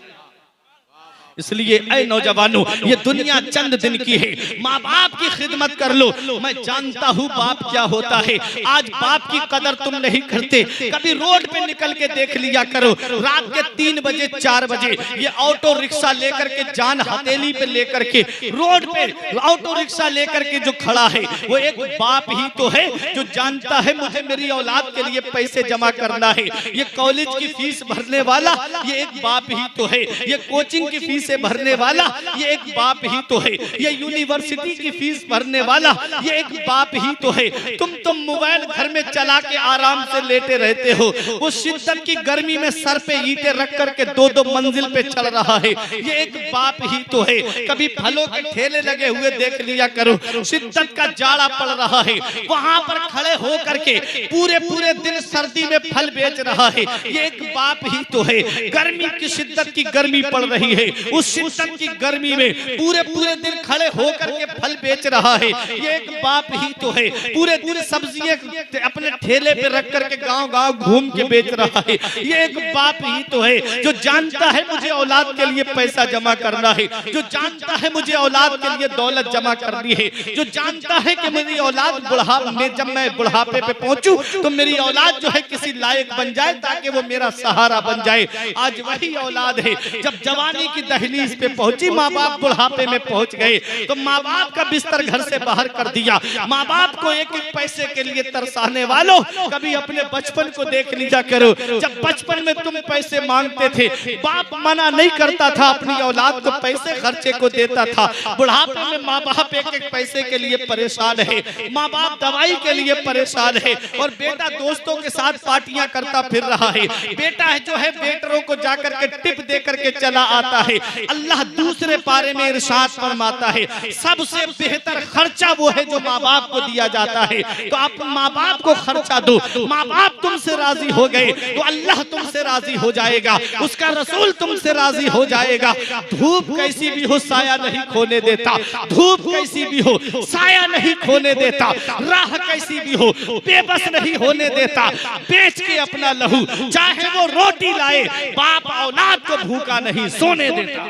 इसलिए ऐ नौजवानों, ये दुनिया चंद दिन की है, माँ बाप की खिदमत कर लो। मैं जानता हूँ बाप क्या होता है, आज बाप की कदर तुम नहीं करते। कभी रोड पे निकल के देख लिया करो, रात के 3 बजे 4 बजे ये ऑटो रिक्शा लेकर के, जान हथेली पे लेकर के रोड पे ऑटो रिक्शा लेकर के जो खड़ा है वो एक बाप ही तो है, जो जानता है मुझे मेरी औलाद के लिए पैसे जमा करना है। ये कॉलेज की फीस भरने वाला ये एक बाप ही तो है, ये कोचिंग की फीस से भरने वाला ये एक बाप ही तो है, ये यूनिवर्सिटी की फीस भरने वाला ये एक बाप ही तो है। तुम तो मोबाइल घर में चला के आराम से लेटे रहते हो, वो शिद्दत की गर्मी में सर पे ईंटें रख करके 2-2 मंजिल पे चढ़ रहा है, ये एक बाप ही तो है। कभी फलों के ठेले लगे हुए देख लिया करो, शिद्दत का जाड़ा पड़ रहा है, वहां पर खड़े हो करके पूरे पूरे दिन सर्दी में फल बेच रहा है, ये एक बाप ही तो है। गर्मी की शिद्दत की गर्मी पड़ रही है, उस शिद्दत की गर्मी में पूरे पूरे दिन खड़े होकर के फल बेच रहा है, ये एक बाप ही तो है। पूरे दिन सब्जियां अपने ठेले पे रख करके गांव-गांव घूम के बेच रहा है, ये एक बाप ही तो है। जो जानता है मुझे औलाद के लिए पैसा जमा करना है, जो जानता है मुझे औलाद के लिए दौलत जमा करनी है, जो जानता है कि मेरी औलाद बुढ़ापे में, जब मैं बुढ़ापे पे पहुंचूं तो मेरी औलाद जो है किसी लायक बन जाए ताकि वो मेरा सहारा बन जाए। आज वही औलाद है जब जवानी की दहलीज पे पहुंची, माँ बाप बुढ़ापे में पहुंच गए तो माँ बाप का बिस्तर घर से बाहर कर दिया। माँ बाप को एक एक पैसे के लिए तरसाने वालों, कभी अपने बचपन को देख लीजा करो। जब बचपन में तुम पैसे मांगते थे, बाप मना नहीं करता था, अपनी औलाद को पैसे खर्चे को देता था। बुढ़ापे में माँ बाप एक एक पैसे के लिए परेशान है, माँ बाप दवाई के लिए परेशान है, और बेटा दोस्तों के साथ पार्टियां करता फिर रहा है। बेटा है जो है वेटरों को जाकर के टिप दे करके चला आता है। अल्लाह दूसरे पारे में इरशाद फरमाता है, सबसे बेहतर खर्चा वो है जो माँ बाप को दिया जाता है। तो आप माँ बाप को खर्चा दो, माँ बाप तुमसे राजी हो गए तो अल्लाह तुमसे राजी हो जाएगा, उसका रसूल तुमसे राजी हो जाएगा। धूप कैसी भी हो साया नहीं खोने देता, धूप कैसी भी हो साया नहीं खोने देता, राह कैसी भी हो बेबस नहीं होने देता। बेच के अपना लहू चाहे वो रोटी लाए, बाप औलाद को भूखा नहीं सोने देता।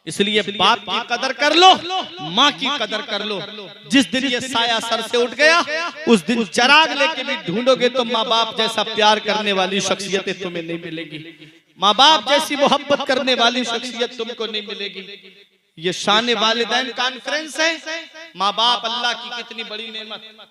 इसलिए बाप की कदर कर लो, माँ की कदर कर लो। जिस दिन ये साया सर से उठ गया, उस दिन चिराग लेके भी ढूंढोगे तो माँ बाप जैसा प्यार करने वाली शख्सियतें तुम्हें नहीं मिलेगी, माँ बाप जैसी मोहब्बत करने वाली शख्सियत तुमको नहीं मिलेगी। ये शान वालिदैन कॉन्फ्रेंस है। माँ बाप अल्लाह की कितनी बड़ी नेमत।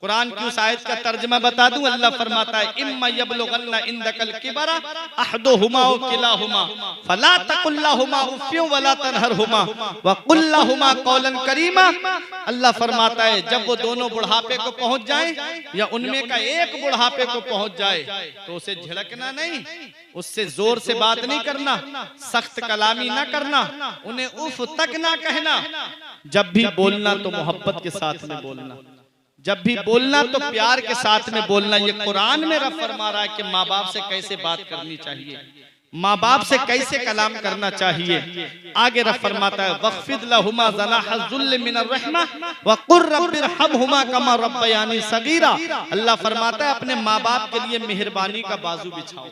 कुरान की उस आयत का तर्जमा बता दूं, अल्लाह फरमाता है, इम्मा यबलुगन्ना इंदकल किबरा अहदुहुमा व किलाहुमा फला तकुल लहुमा उफ़्फ़िन वला तनहरहुमा व कुल लहुमा कौलन करीमा। अल्लाह फरमाता है, जब वो दोनों बुढ़ापे को पहुंच जाएं या उनमें का एक बुढ़ापे को पहुंच जाए तो उसे झिड़कना नहीं, उससे जोर से बात नहीं करना, सख्त कलामी ना करना, उन्हें उफ तक ना कहना। जब भी बोलना तो मोहब्बत के साथ में बोलना, जब भी बोलना तो प्यार के साथ में बोलना। ये कुरान में रब फरमा रहा है कि माँ बाप से कैसे बात करनी चाहिए, माँ बाप से कैसे कलाम करना चाहिए। आगे रब फरमाता है, वख्फिद लहुमा ज़नाह ज़ुल्ल मिनर रहमा व कुर रब्बिरहमहुमा कमा रब्बयानी सगीरा। अल्लाह फरमाता है, अपने माँ बाप के लिए मेहरबानी का बाजू बिछाओ।